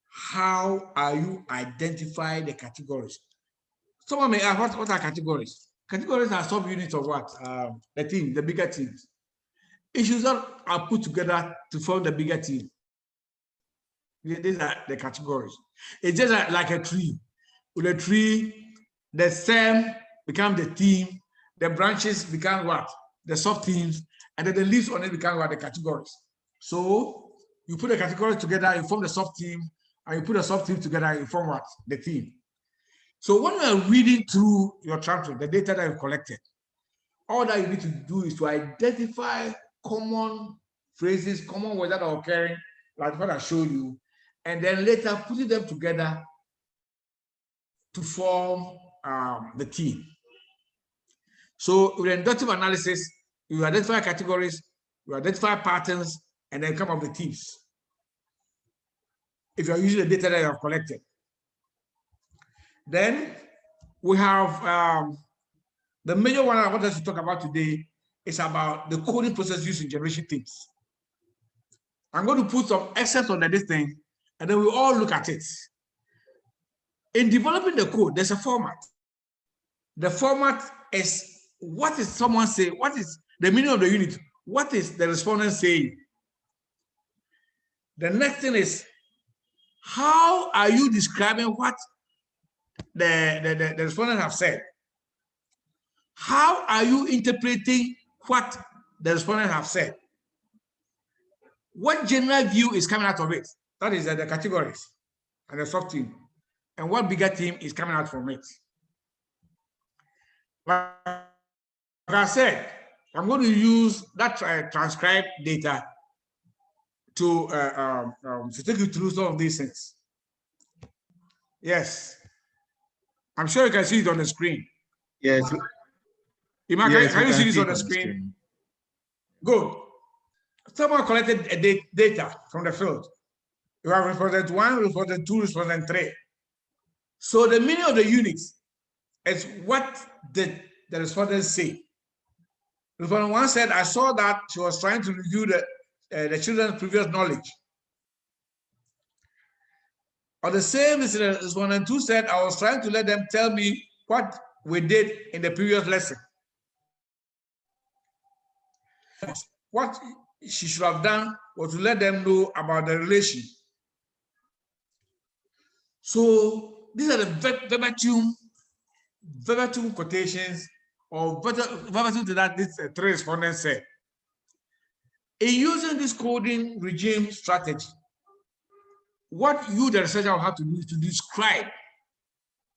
how are you identify the categories? Someone may ask, what are categories? Categories are subunits of what? The team, the bigger teams. Issues that are put together to form the bigger team. These are the categories. It's just like a tree. With a tree, the stem become the team, the branches become what? The sub teams, and then the leaves on it become what? The categories. So you put the categories together, you form the sub team, and you put the sub team together, you form what? The team. So when you are reading through your transcript, the data that you've collected, all that you need to do is to identify common phrases, common words that are occurring, like what I showed you, and then later putting them together to form the team. So with inductive analysis, you identify categories, you identify patterns, and then come up with themes. If you're using the data that you have collected. Then we have the major one I want us to talk about today is about the coding process used in generation themes. I'm going to put some excerpts on this thing, and then we all look at it. In developing the code, there's a format. The format is what is someone saying, what is the meaning of the unit, what is the respondent saying. The next thing is, how are you describing what the respondent have said? How are you interpreting what the respondent have said? What general view is coming out of it? That is the categories and the sub team. And what bigger team is coming out from it? Like I said, I'm going to use that transcribed data to take you through some of these things. Yes. I'm sure you can see it on the screen. Yes. Iman, can you see this on the screen? Good. Someone collected data from the field. You have respondent 1, respondent 2, respondent 3. So the meaning of the units is what did the respondent say. Respondent 1 said, I saw that she was trying to review the children's previous knowledge. Or the same as respondent 2 said, I was trying to let them tell me what we did in the previous lesson. What she should have done was to let them know about the relation. So these are the verbatim quotations or verbatim to that this 3 respondents said. In using this coding regime strategy, what you, the researcher, will have to do is to describe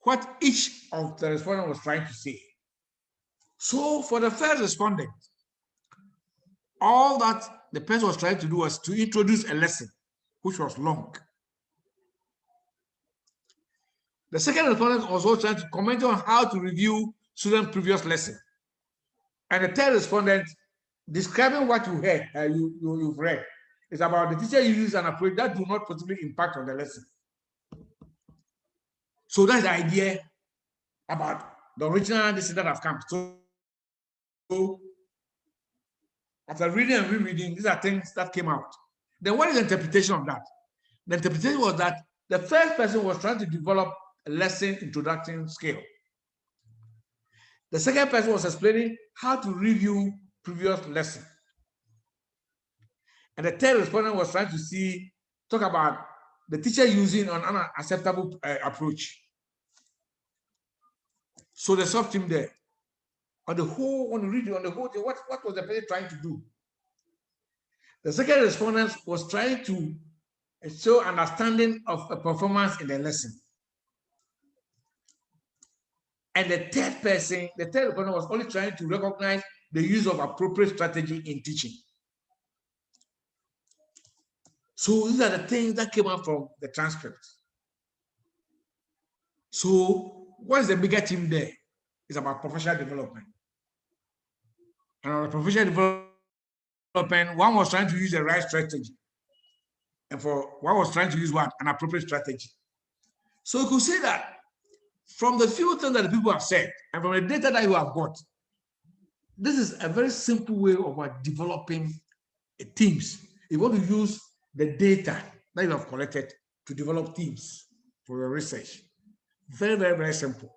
what each of the respondents was trying to say. So for the first respondent, all that the person was trying to do was to introduce a lesson, which was long. The second respondent was also trying to comment on how to review students' previous lesson. And the third respondent describing what you heard, you've read. It's about the teacher uses an approach that do not positively impact on the lesson. So that's the idea about the original decision that have come. So after reading and rereading, these are things that came out. Then what is the interpretation of that? The interpretation was that the first person was trying to develop a lesson introduction skill. The second person was explaining how to review previous lesson. And the third respondent was trying to talk about the teacher using an unacceptable approach. So the sub team there, on the whole, on the review, on the whole, what was the person trying to do? The second respondent was trying to show understanding of a performance in the lesson. And the third person, the third respondent was only trying to recognize the use of appropriate strategy in teaching. So these are the things that came out from the transcript. So what is the bigger team there? It's about professional development. And on the professional development, one was trying to use the right strategy. And for one was trying to use what? An appropriate strategy. So you could say that from the few things that the people have said and from the data that you have got, this is a very simple way of developing teams. You want to use the data that you have collected to develop teams for your research. Very, very, very simple.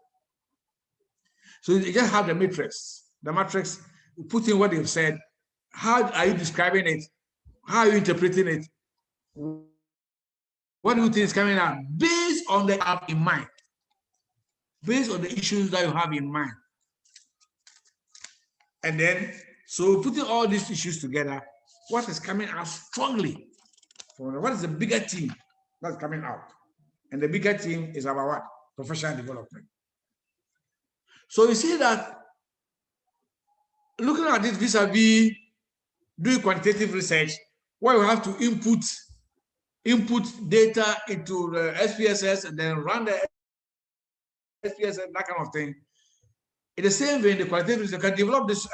So you just have the matrix. The matrix, you put in what you've said. How are you describing it? How are you interpreting it? What do you think is coming out? Based on the app in mind. Based on the issues that you have in mind. And then, so putting all these issues together, what is coming out strongly? What is the bigger team that's coming out? And the bigger team is about what? Professional development. So you see that looking at this vis-a-vis doing quantitative research, where you have to input data into the SPSS and then run the SPSS, that kind of thing. In the same way, the qualitative research can develop this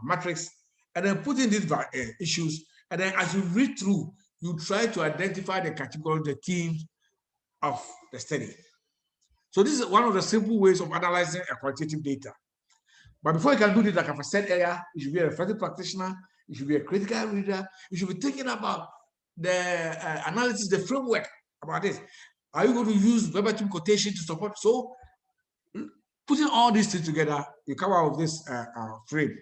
matrix and then put in these issues. And then as you read through, you try to identify the category, the themes of the study. So this is one of the simple ways of analyzing a qualitative data. But before you can do this, like I've said earlier, you should be a effective practitioner, you should be a critical reader, you should be thinking about the analysis, the framework about this. Are you going to use verbatim quotation to support? So putting all these things together, you come out of this frame.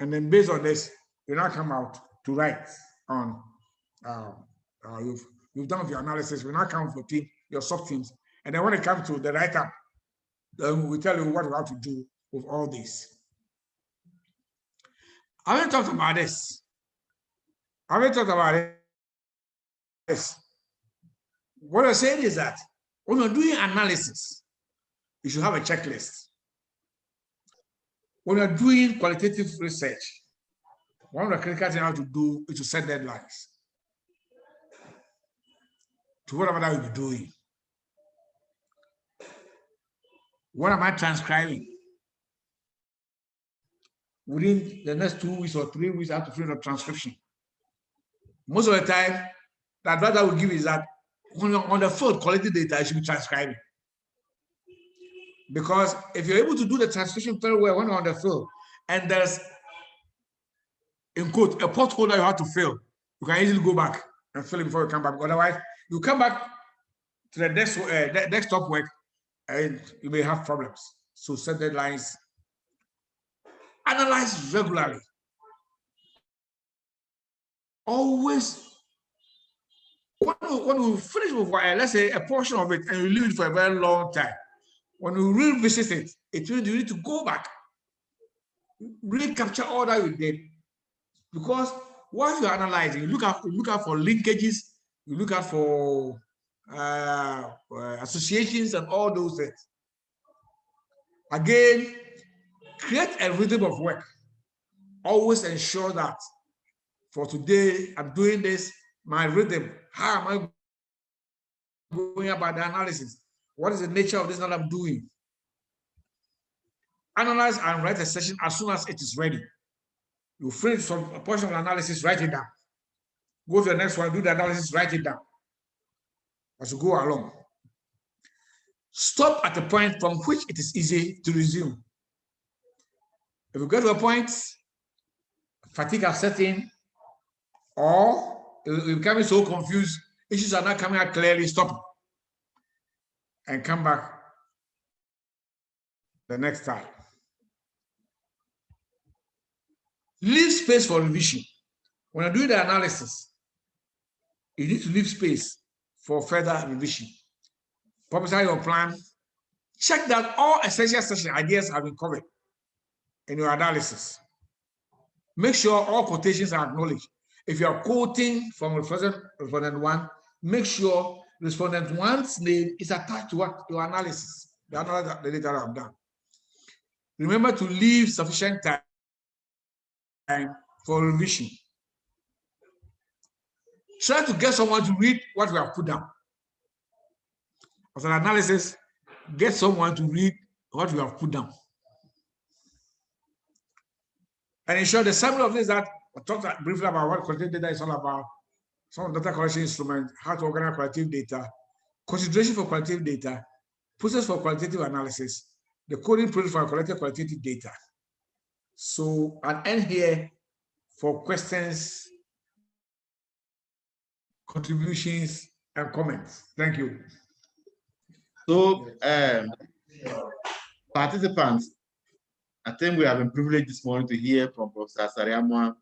And then based on this, you now come out to write on, you've done your analysis, we now come for your sub teams. And then when it comes to the write-up, then we tell you what you have to do with all this. I haven't talked about this. What I said is that when you're doing analysis, you should have a checklist. When you're doing qualitative research, one of the critical things you have to do is to set deadlines to whatever that you'll be doing. What am I transcribing? Within the next 2 weeks or 3 weeks, I have to finish the transcription. Most of the time, the advice I will give is that when you're on the field, quality data, you should be transcribing. Because if you're able to do the transcription very well when you're on the field, and there's, in quote, a pothole that you have to fill, you can easily go back and fill it before you come back. Otherwise, you come back to the desktop work, and you may have problems. So set deadlines. Analyze regularly. Always, when you finish with, let's say, a portion of it, and you leave it for a very long time, when you revisit it, it means you need to go back, really capture all that you did. Because once you're analyzing, you look out for linkages, you look out for associations and all those things. Again, create a rhythm of work. Always ensure that for today, I'm doing this, my rhythm. How am I going about the analysis? What is the nature of this that I'm doing? Analyze and write a session as soon as it is ready. You finish some portion of the analysis, write it down. Go to the next one, do the analysis, write it down as you go along. Stop at the point from which it is easy to resume. If you get to a point, fatigue has set in, or you're becoming so confused, issues are not coming out clearly, stop and come back the next time. Leave space for revision. When you're doing the analysis, you need to leave space for further revision. Publicize your plan. Check that all essential session ideas have been covered in your analysis. Make sure all quotations are acknowledged. If you are quoting from respondent 1, make sure respondent 1's name is attached to what your analysis, the analysis the data I've done. Remember to leave sufficient time for revision. Try to get someone to read what we have put down. As an analysis, get someone to read what we have put down. And ensure the summary of this that I talked briefly about what qualitative data is all about, some of the data collection instruments, how to organize qualitative data, consideration for qualitative data, process for qualitative analysis, the coding process for collected qualitative data. So I'll end here for questions, contributions, and comments. Thank you. So, participants, I think we have been privileged this morning to hear from Professor Asare Amoah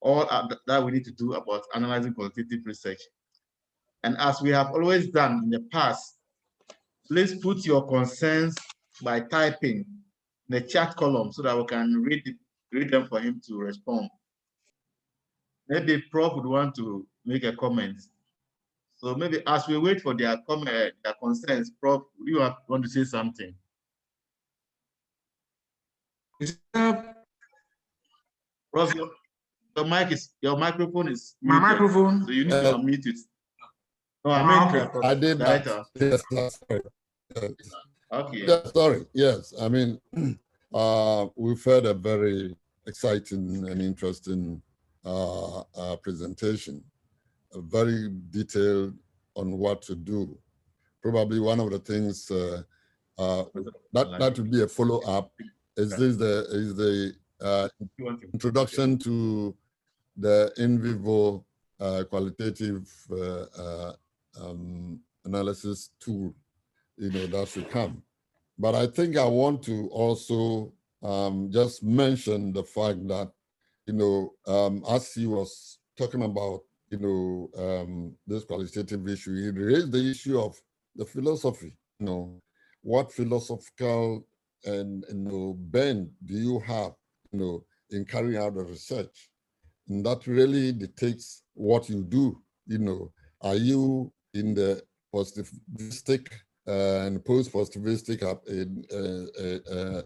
all that we need to do about analyzing qualitative research. And as we have always done in the past, please put your concerns by typing in the chat column so that we can read them for him to respond. Maybe Prof would want to make a comment. So maybe as we wait for their comment, their concerns, Prof, do you want to say something? Prof, your microphone is my muted, microphone. so you need to unmute it. No, I mean, I did that. Yes, sorry. Okay. Yeah, sorry. Yes, I mean, we've heard a very exciting and interesting presentation, very detailed on what to do. Probably one of the things that would be a follow-up is the introduction to the in-Vivo qualitative analysis tool, that should come. But I think I want to also just mention the fact that, as he was talking about, this qualitative issue, he raised the issue of the philosophy, what philosophical and bend do you have, in carrying out the research? And that really dictates what you do, Are you in the positivistic and post-positivistic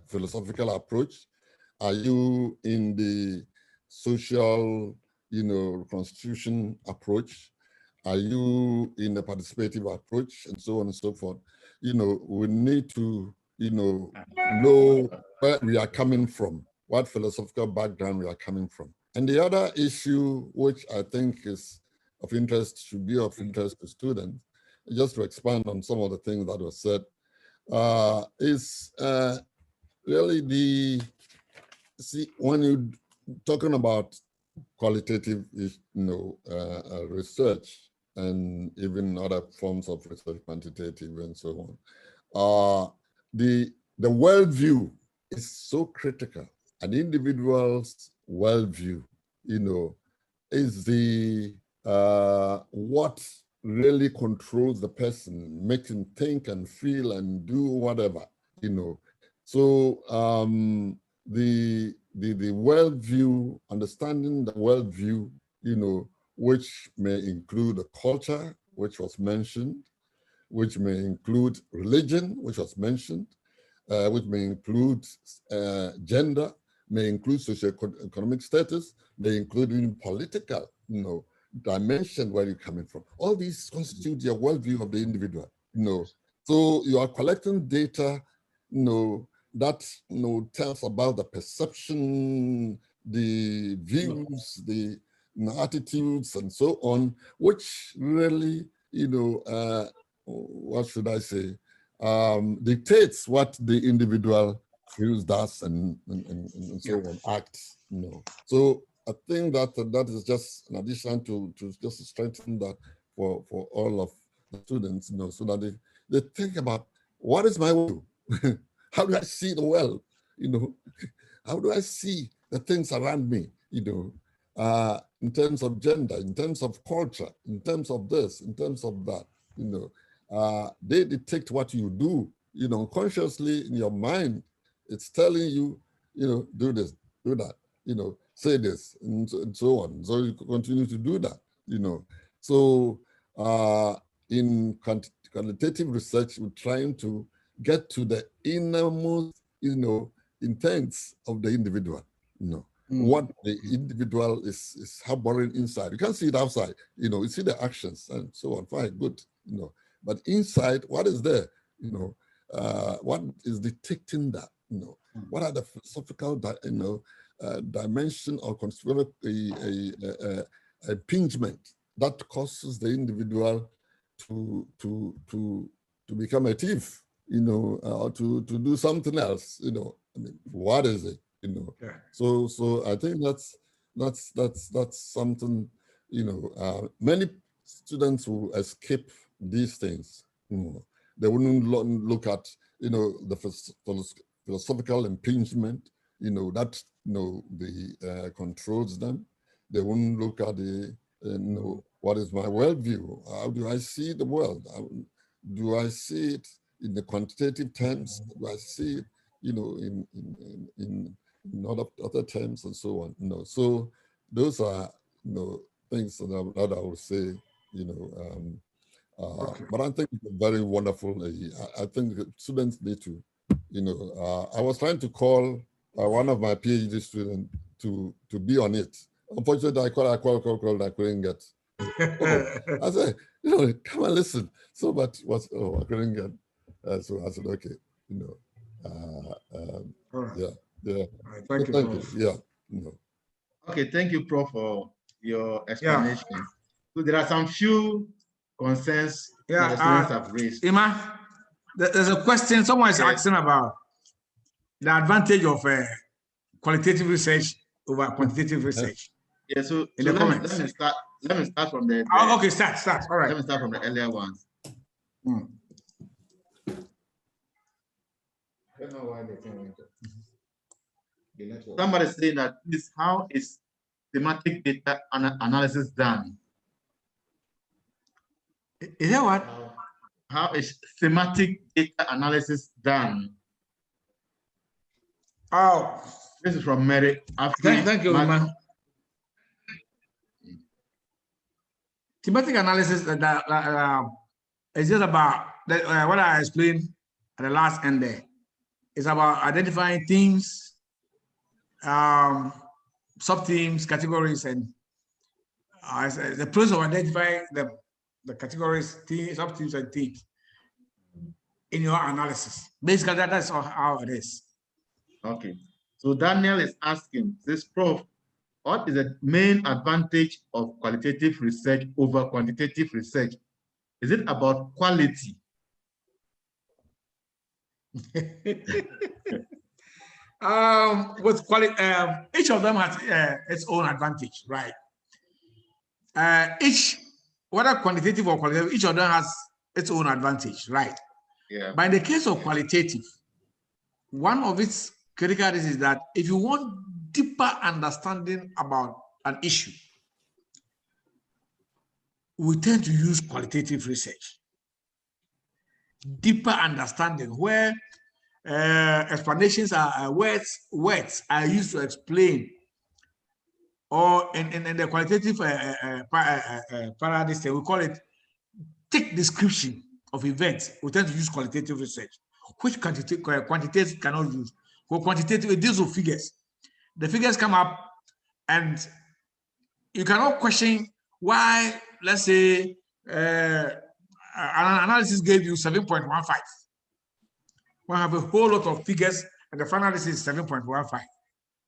philosophical approach? Are you in the social, reconstitution approach? Are you in the participative approach, and so on and so forth? We need to, know where we are coming from, what philosophical background we are coming from. And the other issue, which I think is of interest, should be of interest to students, just to expand on some of the things that were said, is really when you're talking about qualitative, research, and even other forms of research, quantitative and so on, the worldview is so critical. An individual's worldview, is the what really controls the person, makes him think and feel and do whatever, So the worldview, understanding the worldview, which may include a culture, which was mentioned, which may include religion, which was mentioned, which may include gender, may include socioeconomic status, may include even political, dimension where you're coming from. All these constitute your worldview of the individual, So you are collecting data, that tells about the perception, the views, the attitudes, and so on, which really, what should I say, dictates what the individual feels, does, and so on, acts. So I think that that is just an addition to just strengthen that for all of the students, so that they think about, what is my world? How do I see the world? How do I see the things around me? In terms of gender, in terms of culture, in terms of this, in terms of that. They detect what you do. Consciously in your mind, it's telling you, do this, do that. Say this, and so on. So you continue to do that. So in qualitative research, we're trying to get to the innermost, intents of the individual. What the individual is harboring inside. You can't see it outside. You see the actions and so on. Fine, good. But inside, what is there? What is dictating that? What are the philosophical, dimension or considerable impingement that causes the individual to become a thief, or to do something else, what is it, So I think that's something, many students will escape these things. They wouldn't look at, the philosophical impingement, that, controls them. They wouldn't look at the, what is my worldview? How do I see the world? Do I see it in the quantitative terms? Do I see it, in other terms and so on? So those are, things that I would say, but I think it's very wonderful. I think students need to, I was trying to call one of my PhD students to be on it. Unfortunately, I called, I couldn't get. I said, come and listen. So, but I couldn't get. So I said, okay, right. yeah. Thank you, Prof. Yeah. Okay, thank you, Prof, for your explanation. So there are some few concerns that the students have raised. Ima, there's a question someone is asking about the advantage of qualitative research over quantitative research. Yeah, so in the comments. Let me start from the okay, start. All right. Let me start from the earlier ones. I don't know why they can't. Somebody saying that this, how is semantic data analysis done? Is that what? How is semantic data analysis done? Oh, this is from Mary. Thank you, man. Semantic analysis is just about what I explained at the last end there. It's about identifying themes, sub-themes, categories, and the process of identifying the categories, sub-themes, and themes in your analysis. Basically, that's how it is. Okay. So Daniel is asking, this Prof, what is the main advantage of qualitative research over quantitative research? Is it about quality? With quality, each of them has its own advantage, right? Whether quantitative or qualitative, each of them has its own advantage, right? Yeah. But in the case of qualitative, one of its criticalities is that if you want deeper understanding about an issue, we tend to use qualitative research. Deeper understanding, where explanations are words are used to explain, or in the qualitative paradigm, we call it thick description of events. We tend to use qualitative research, which quantitative cannot use. For quantitative, it deals with figures. The figures come up, and you cannot question why, let's say, an analysis gave you 7.15. We have a whole lot of figures, and the final analysis is 7.15.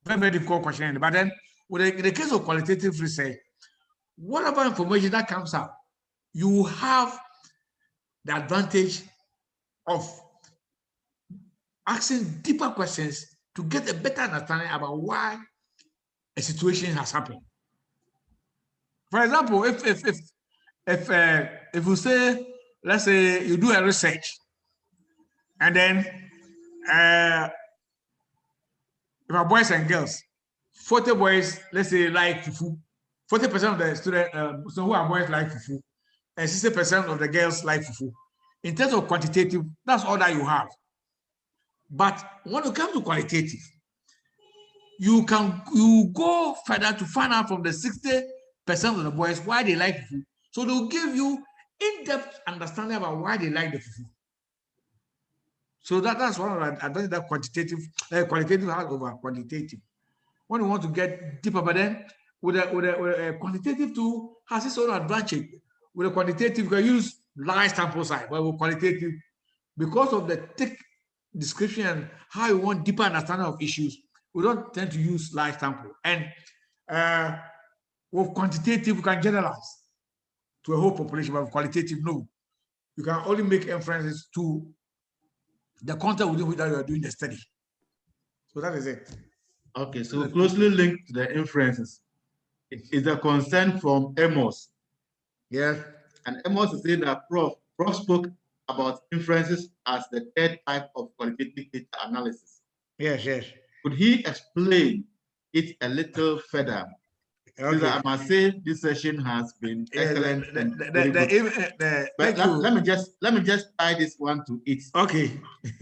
Very, very difficult question. But then, in the case of qualitative research, whatever information that comes out, you have the advantage of asking deeper questions to get a better understanding about why a situation has happened. For example, if you say, let's say you do a research, and then if our boys and girls, 40 boys, let's say, like fufu, 40% of the students, so who are boys like fufu, and 60% of the girls like fufu. In terms of quantitative, that's all that you have. But when it comes to qualitative, you go further to find out from the 60% of the boys why they like fufu. So they'll give you in-depth understanding about why they like the fufu. So that's one of the advantages that qualitative has over quantitative. When you want to get deeper, but then with a quantitative tool has its own advantage. With a quantitative, you can use large sample size, but with qualitative, because of the thick description and how you want deeper understanding of issues, we don't tend to use large sample. And with quantitative, you can generalize to a whole population, but with qualitative, no. You can only make inferences to the content within which you are doing the study. So that is it. Okay, so closely linked to the inferences is the concern from Amos. Yeah. And Amos is saying that Prof spoke about inferences as the third type of qualitative data analysis. Yes, yes. Could he explain it a little further? Okay. I must say this session has been excellent. Let me just tie this one to it. Okay.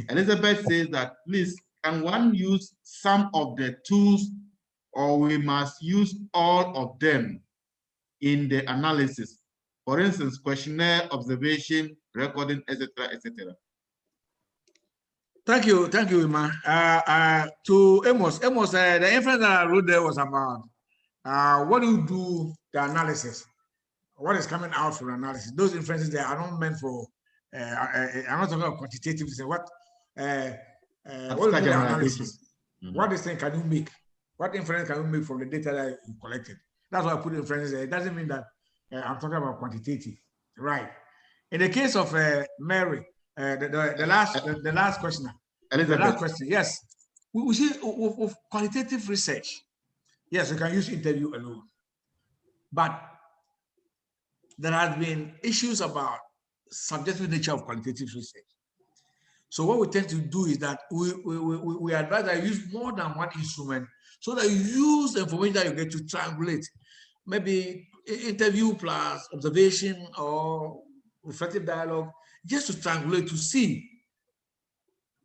Elizabeth says that, please, can one use some of the tools, or we must use all of them in the analysis? For instance, questionnaire, observation, recording, etc., etc. Thank you, Emma. To Amos, the inference that I wrote there was about what do you do the analysis? What is coming out from analysis? Those inferences they are not meant for. I'm not talking about quantitative. What is the analysis? What this thing can you make? What inference can you make from the data that you collected? That's why I put inferences there. It doesn't mean that I'm talking about quantitative, right? In the case of Mary, the last questioner, the last question, yes, we see with qualitative research, yes, you can use interview alone, but there has been issues about subjective nature of qualitative research. So what we tend to do is that we advise that you use more than one instrument so that you use the information that you get to triangulate, maybe interview plus observation or reflective dialogue, just to triangulate to see,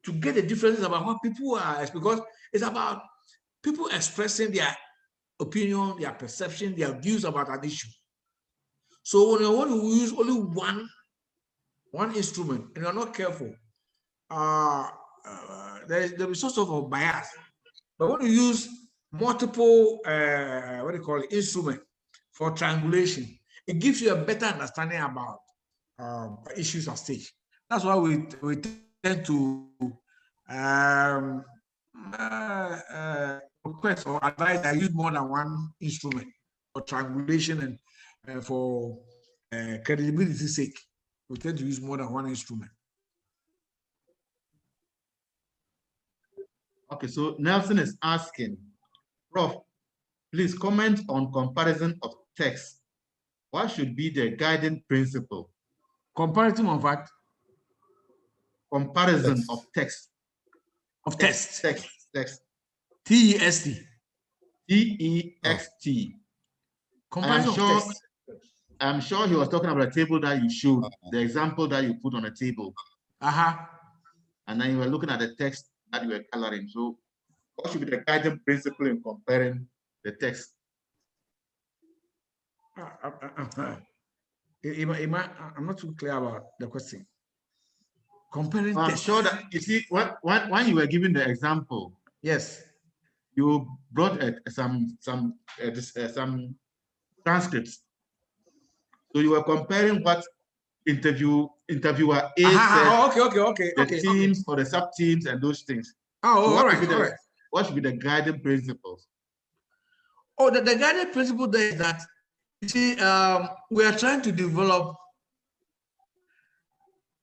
to get the differences about what people are, because it's about people expressing their opinion, their perception, their views about an issue. So when you want to use only one instrument and you're not careful, there'll be some sort of bias. But when you use multiple, instrument for triangulation, it gives you a better understanding about issues at stake. That's why we tend to request or advise that use more than one instrument for triangulation and for credibility's sake. We tend to use more than one instrument. Okay, so Nelson is asking, Prof, please comment on comparison of text. What should be the guiding principle? Comparison of what? Comparison of text. Of text. Text. T-E-S-T. T-E-X-T. Comparison of text. I'm sure he was talking about a table that you showed, the example that you put on a table. And then you were looking at the text that you were coloring. So what should be the guiding principle in comparing the text? I'm not too clear about the question. Comparing I'm text. sure that, you see, when you were giving the example, yes, you brought some transcripts. So you were comparing what interviewer A said, okay. the teams or the sub-teams and those things. Oh, so all right. what should be the guiding principles? Oh, the guiding principle there is that, you see, we are trying to develop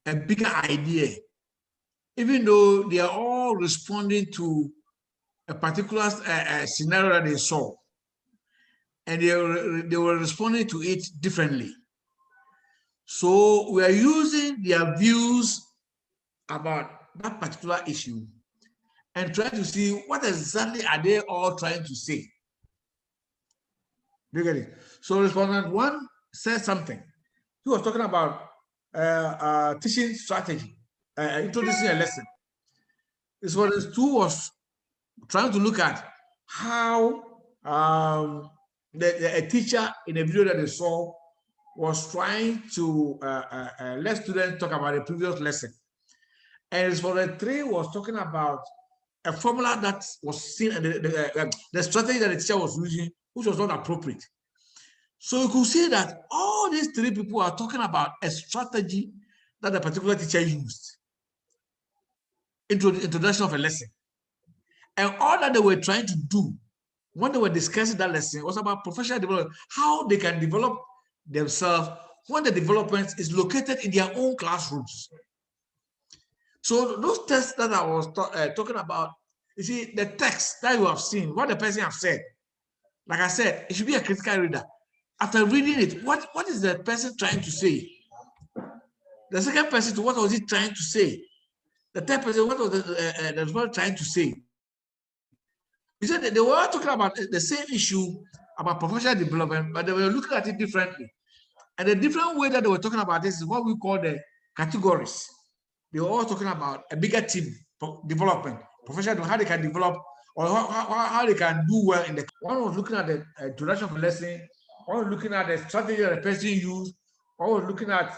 a bigger idea, even though they are all responding to a particular scenario that they saw, and they were responding to it differently. So we are using their views about that particular issue and trying to see what exactly are they all trying to say. You get it? So respondent one said something. He was talking about teaching strategy, introducing a lesson. Respondent two was trying to look at how a teacher in a video that they saw was trying to let students talk about a previous lesson. And respondent three was talking about a formula that was seen, the strategy that the teacher was using, which was not appropriate. So you could see that all these three people are talking about a strategy that a particular teacher used into the introduction of a lesson. And all that they were trying to do when they were discussing that lesson was about professional development, how they can develop themselves when the development is located in their own classrooms. So those texts that I was talking about, you see, the text that you have seen, what the person has said, like I said, it should be a critical reader. After reading it, what is the person trying to say? The second person, what was he trying to say? The third person, what was the respondent trying to say? You said that they were talking about the same issue about professional development, but they were looking at it differently. And the different way that they were talking about this is what we call the categories. They were all talking about a bigger team development, professional, how they can develop, or how they can do well in the. One was looking at the introduction of a lesson. One was looking at the strategy that the person used. One was looking at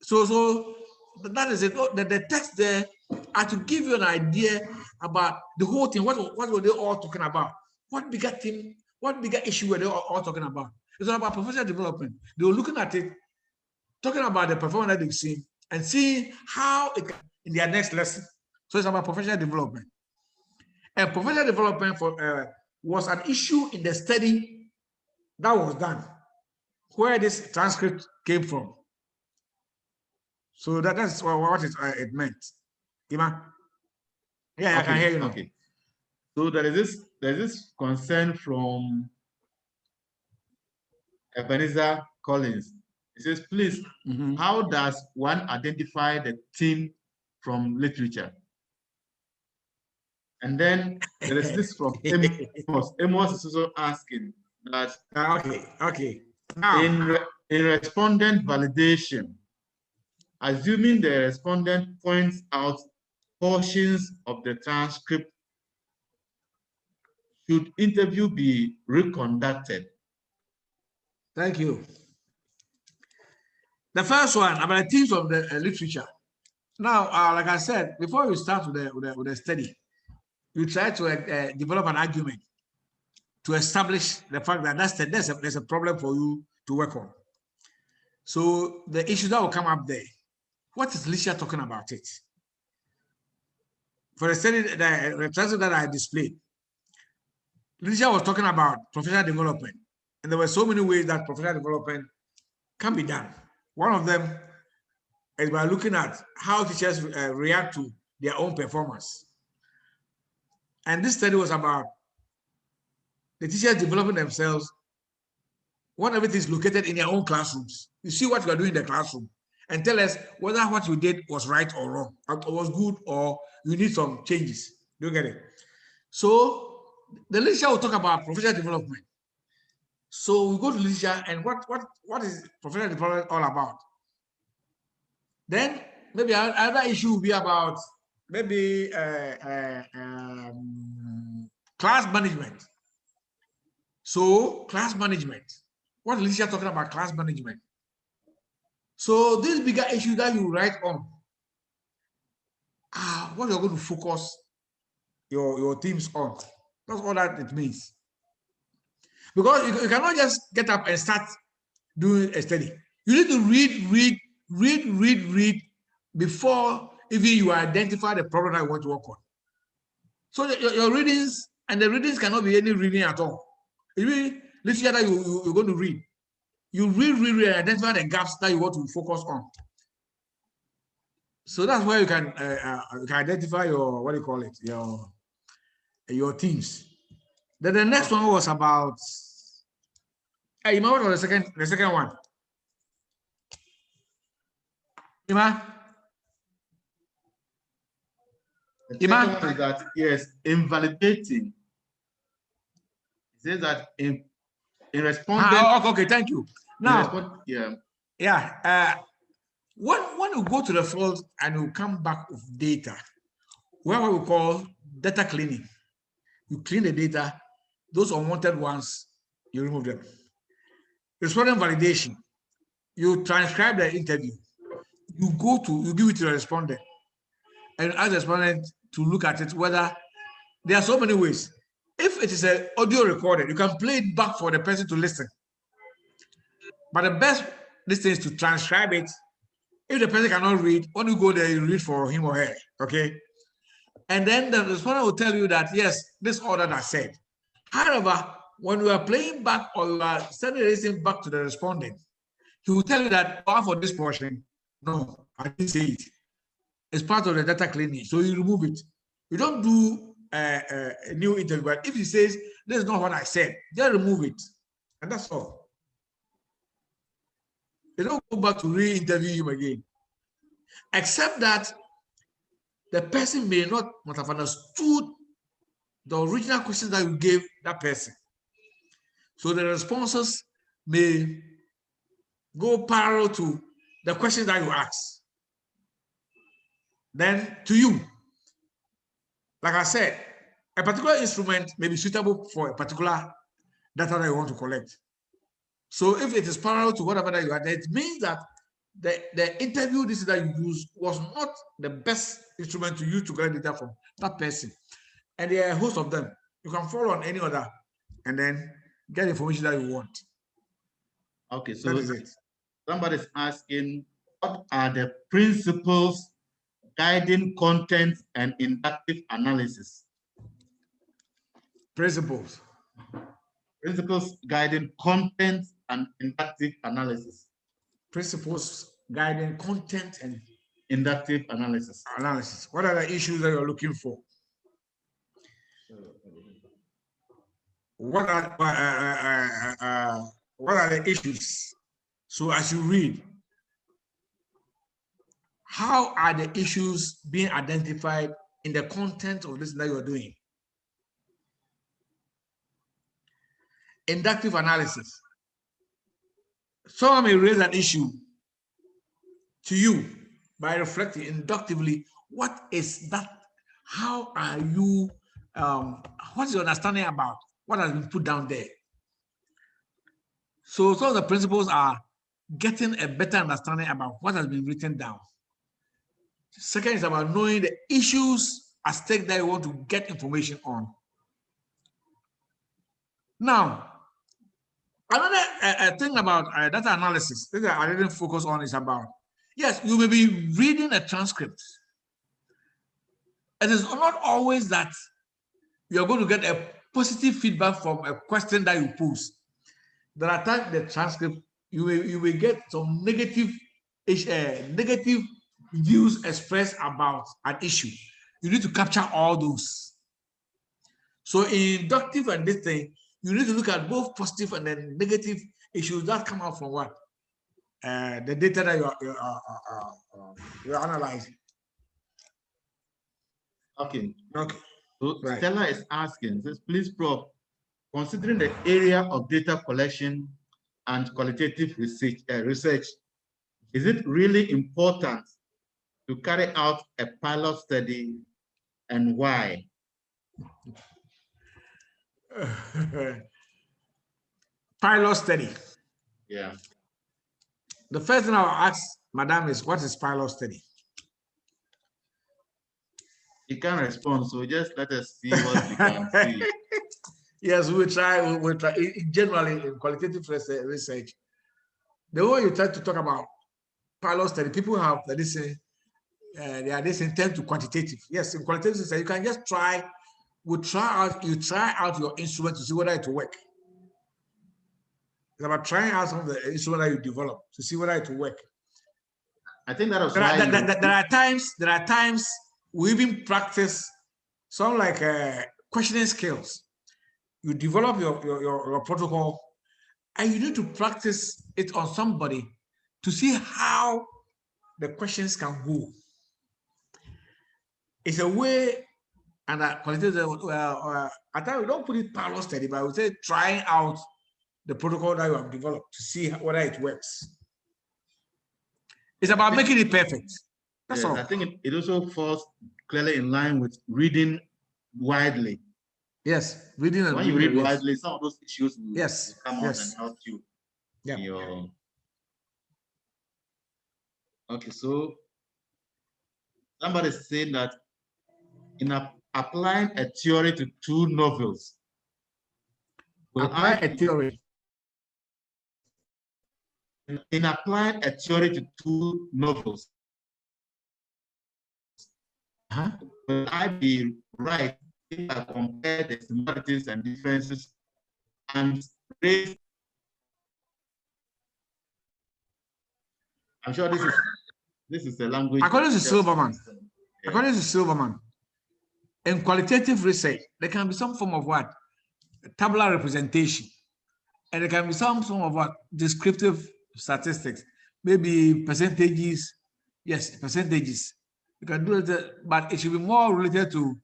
so that is it. The text there are to give you an idea about the whole thing. What were they all talking about? What bigger thing? What bigger issue were they all talking about? It's all about professional development. They were looking at it, talking about the performance that they've seen, and seeing how it can in their next lesson. So it's about professional development. And professional development was an issue in the study that was done, where this transcript came from. So that's what it meant. Ima? Yeah, okay. I can hear you now. Okay. So there's this concern from Ebenezer Collins. He says, please, how does one identify the theme from literature? And then there is this from Amos. Amos is also asking that okay. In respondent validation, assuming the respondent points out portions of the transcript, should interview be reconducted? Thank you. The first one about the themes of the literature. Now, like I said, before you start with the study, you try to develop an argument to establish the fact that there's a problem for you to work on. So the issue that will come up there, what is literature talking about it? For the study, the transcript that I displayed, literature was talking about professional development. And there were so many ways that professional development can be done. One of them is by looking at how teachers react to their own performance. And this study was about the teachers developing themselves when everything is located in their own classrooms. You see what you are doing in the classroom and tell us whether what you did was right or wrong, or was good, or you need some changes. Do you get it? So the literature will talk about professional development. So we go to literature and what is professional development all about? Then maybe another issue will be about maybe class management. So class management. What is literature talking about class management? So this bigger issue that you write on, what you're going to focus your teams on. That's all that it means. Because you cannot just get up and start doing a study. You need to read before even you identify the problem that you want to work on. So your readings, and the readings cannot be any reading at all. If you literature that you're going to read, you read, and identify the gaps that you want to focus on. So that's where you can identify your, what do you call it, your themes. Then the next one was about, you know what was the second one? Ima? The second one is that, yes, invalidating. It says that in responding. Okay, thank you. Now, when you go to the field and you come back with data, what we call data cleaning. You clean the data, those unwanted ones, you remove them. Respondent validation, you transcribe the interview, you give it to the respondent, and ask the respondent to look at it, whether there are so many ways. If it is an audio recorded, you can play it back for the person to listen. But the best thing is to transcribe it. If the person cannot read, when you go there, you read for him or her, okay? And then the respondent will tell you that, yes, this order that said. However, when you are playing back or you are sending anything back to the respondent, he will tell you that, for this portion, no, I didn't say it. It's part of the data cleaning, so you remove it. You don't do a new interview, but if he says, this is not what I said, just remove it. And that's all. They don't go back to re-interview him again. Except that the person may not have understood the original questions that you gave that person. So the responses may go parallel to the questions that you ask. Then to you, like I said, a particular instrument may be suitable for a particular data that you want to collect. So if it is parallel to whatever that you had, it means that the interview this that you used was not the best instrument to use to collect data from that person. And there are a host of them. You can follow on any other and then get information that you want. Okay, so somebody's asking, what are the principles guiding content and inductive analysis? Principles guiding content and inductive analysis. Principles guiding content and inductive analysis. What are the issues that you're looking for? What are the issues? So as you read, how are the issues being identified in the content of this that you're doing? Inductive analysis. Someone may raise an issue to you by reflecting inductively, what is that? How are you, what's your understanding about what has been put down there? So some of the principles are getting a better understanding about what has been written down. Second is about knowing the issues at stake that you want to get information on. Now, another thing about data analysis that I didn't focus on is about, yes, you may be reading a transcript. It is not always that you're going to get a positive feedback from a question that you pose. There are times the transcript, you will get some negative views expressed about an issue. You need to capture all those. So in inductive and this thing, you need to look at both positive and then negative issues that come out from what? The data that you're analyzing. Okay. So right. Stella is asking, says, please, Prof, considering the area of data collection and qualitative research, is it really important to carry out a pilot study, and why? Pilot study. Yeah. The first thing I'll ask Madam is, what is pilot study? You can't respond, so just let us see what we can see. Yes, we'll try. Generally, in qualitative research, the way you try to talk about pilot study, people have this, they are this intent to quantitative. Yes, in qualitative research, you can just try you try out your instrument to see whether it will work. It's about trying out some of the instrument that you develop to see whether it will work. I think that was There are times we even practice some like questioning skills. You develop your protocol, and you need to practice it on somebody to see how the questions can go. It's a way, and qualitative. I thought we don't put it parallel study, but I would say trying out the protocol that you have developed to see whether it works. It's about making it perfect. That's all. I think it also falls clearly in line with reading widely. Yes, reading and when you read widely, some of those issues will come out and help you. Yeah. Okay, so somebody is saying that in applying a theory to two novels, apply a theory. In applying a theory to two novels, will I be right if I compare the similarities and differences and raise? I'm sure this is the language. According to Silverman, in qualitative research, there can be some form of what? Tabular representation. And there can be some form of what? Descriptive statistics. Maybe percentages. Yes, percentages. You can do it, but it should be more related to,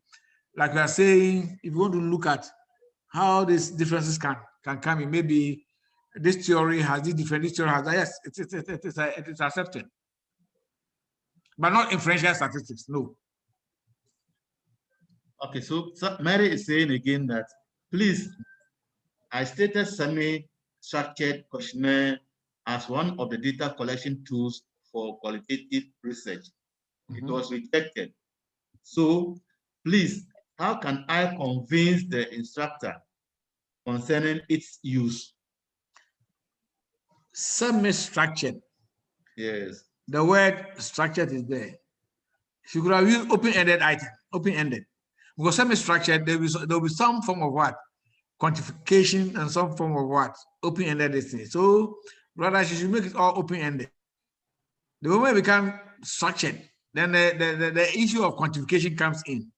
like we are saying, if you want to look at how these differences can come in, maybe this theory has this different, this theory has that. Yes, it is accepted. But not inferential statistics, no. Okay, so Mary is saying again that, please, I stated semi-structured questionnaire as one of the data collection tools for qualitative research. It was rejected. So please, how can I convince the instructor concerning its use? Semi-structured. Yes. The word structured is there. You could have used open-ended item, open-ended. Because semi-structured, there will be some form of what? Quantification and some form of what? Open-ended thing. So rather, you should make it all open-ended. The moment it becomes structured, then the issue of quantification comes in.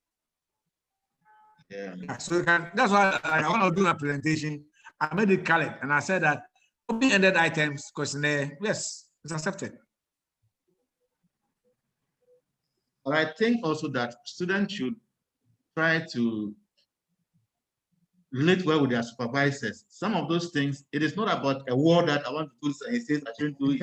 Yeah. So that's why I want to do a presentation. I made it colored and I said that open-ended items questionnaire, yes, it's accepted. But I think also that students should try to relate well with their supervisors. Some of those things, it is not about a word that I want to do and it says I shouldn't do it.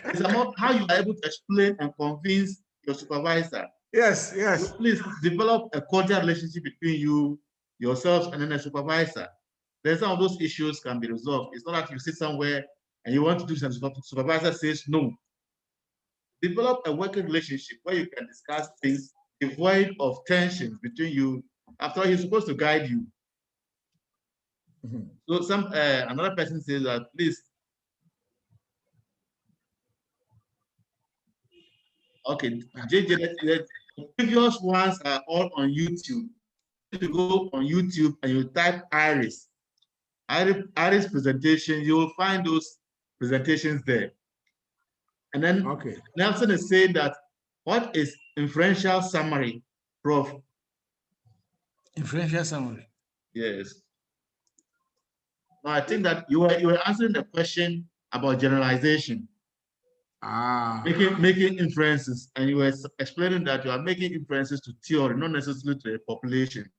It's about how you are able to explain and convince your supervisor. Yes. So please develop a cordial relationship between you, yourselves, and then the supervisor. Then some of those issues can be resolved. It's not like you sit somewhere and you want to do something, supervisor says no. Develop a working relationship where you can discuss things devoid of tensions between you. After all, he's supposed to guide you. So another person says that, please. Okay, JJ, the previous ones are all on YouTube. If you go on YouTube and you type Iris presentation, you will find those presentations there. And then Nelson is saying that, what is inferential summary, Prof? Inferential summary. Yes. Now, I think that you were answering the question about generalization. Making inferences, and you were explaining that you are making inferences to theory, not necessarily to a population.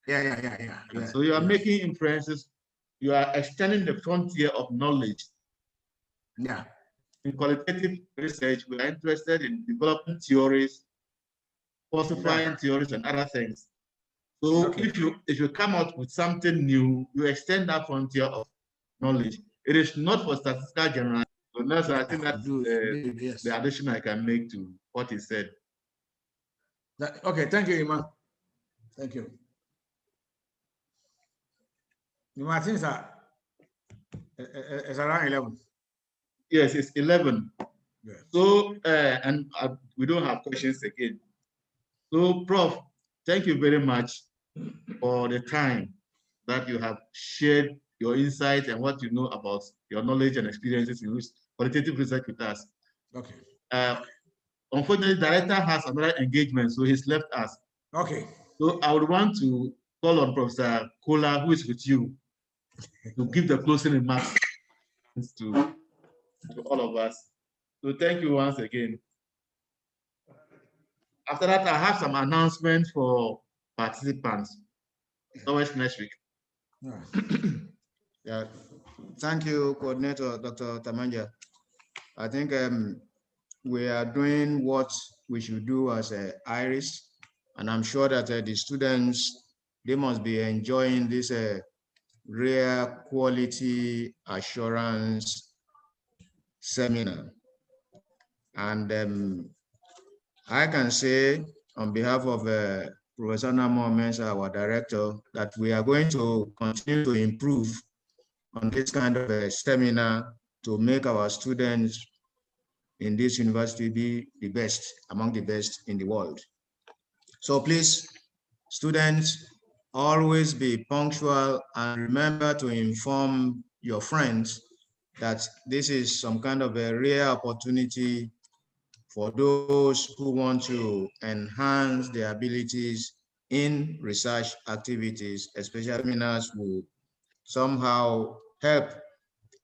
Yeah. So you are making inferences, you are extending the frontier of knowledge. Yeah. In qualitative research, we are interested in developing theories, falsifying theories, and other things. So if you come out with something new, you extend that frontier of knowledge. It is not for statistical generalization. So Nelson, I think that's the addition I can make to what he said. Okay, thank you, Iman. Thank you. Iman, I think it's around 11. Yes, it's 11. Yeah. So, and we don't have questions again. So, Prof, thank you very much. for the time that you have shared your insights and what you know about your knowledge and experiences in qualitative research with us. Okay. Unfortunately, the director has another engagement, so he's left us. Okay. So I would want to call on Professor Kola, who is with you, to give the closing remarks to all of us. So thank you once again. After that, I have some announcements for participants. Always next week. Yeah, thank you, Coordinator Dr. Tamanja. I think we are doing what we should do as a IRIS, and I'm sure that the students, they must be enjoying this rare quality assurance seminar. And I can say on behalf of Professor Amoah Mensah, our director, that we are going to continue to improve on this kind of a seminar to make our students in this university be the best, among the best in the world. So please, students, always be punctual and remember to inform your friends that this is some kind of a rare opportunity for those who want to enhance their abilities in research activities, especially seminars will somehow help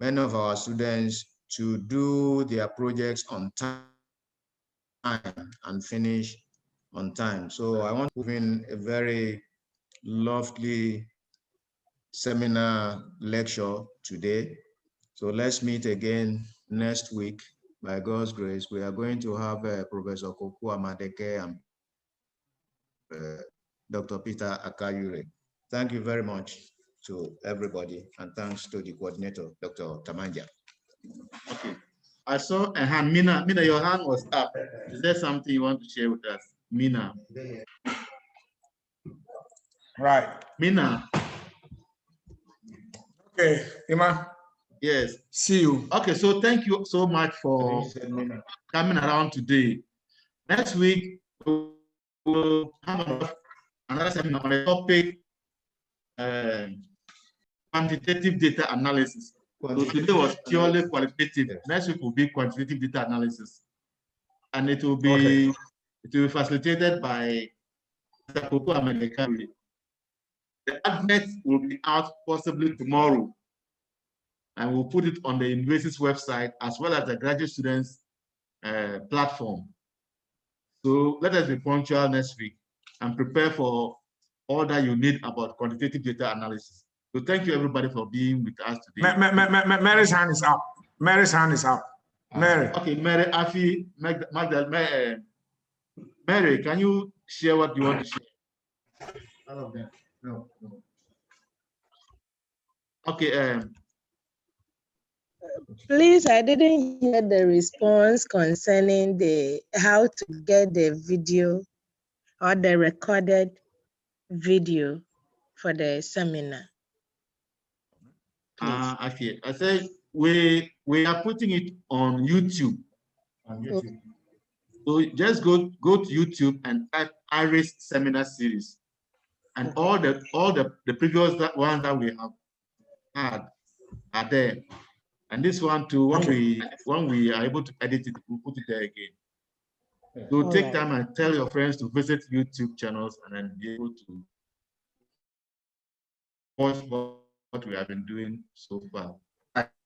many of our students to do their projects on time and finish on time. So I want to move in a very lovely seminar lecture today. So let's meet again next week. By God's grace, we are going to have Professor Koku Amadeke and Dr. Peter Akayure. Thank you very much to everybody, and thanks to the coordinator, Dr. Tamanja. Okay. I saw a hand. Mina, your hand was up. Is there something you want to share with us? Mina. Right. Mina. Okay, Emma. Yes. See you. Okay, so thank you so much for coming around today. Next week, we'll have another seminar on the topic quantitative data analysis. So today was purely qualitative. Yes. Next week will be quantitative data analysis. And it will be facilitated by Mr. Koko Amadekari. The advert will be out possibly tomorrow. And we'll put it on the university's website as well as the graduate students platform. So let us be punctual next week and prepare for all that you need about quantitative data analysis. So thank you everybody for being with us today. Mary's hand is up. Mary's hand is up. Mary. Okay, Mary, Afi, Mary, can you share what you want to share? All of them. No. Okay. Please, I didn't hear the response concerning how to get the video or the recorded video for the seminar. Okay. I said we are putting it on YouTube. Okay. So just go to YouTube and type IRIS seminar series, and all the previous ones that we have had are there. And this one too, when we are able to edit it, we'll put it there again. So take time and tell your friends to visit YouTube channels and then be able to watch what we have been doing so far.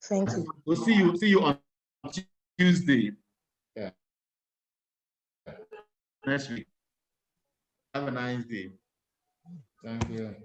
Thank you. We'll see you on Tuesday. Yeah. Next week. Have a nice day. Thank you.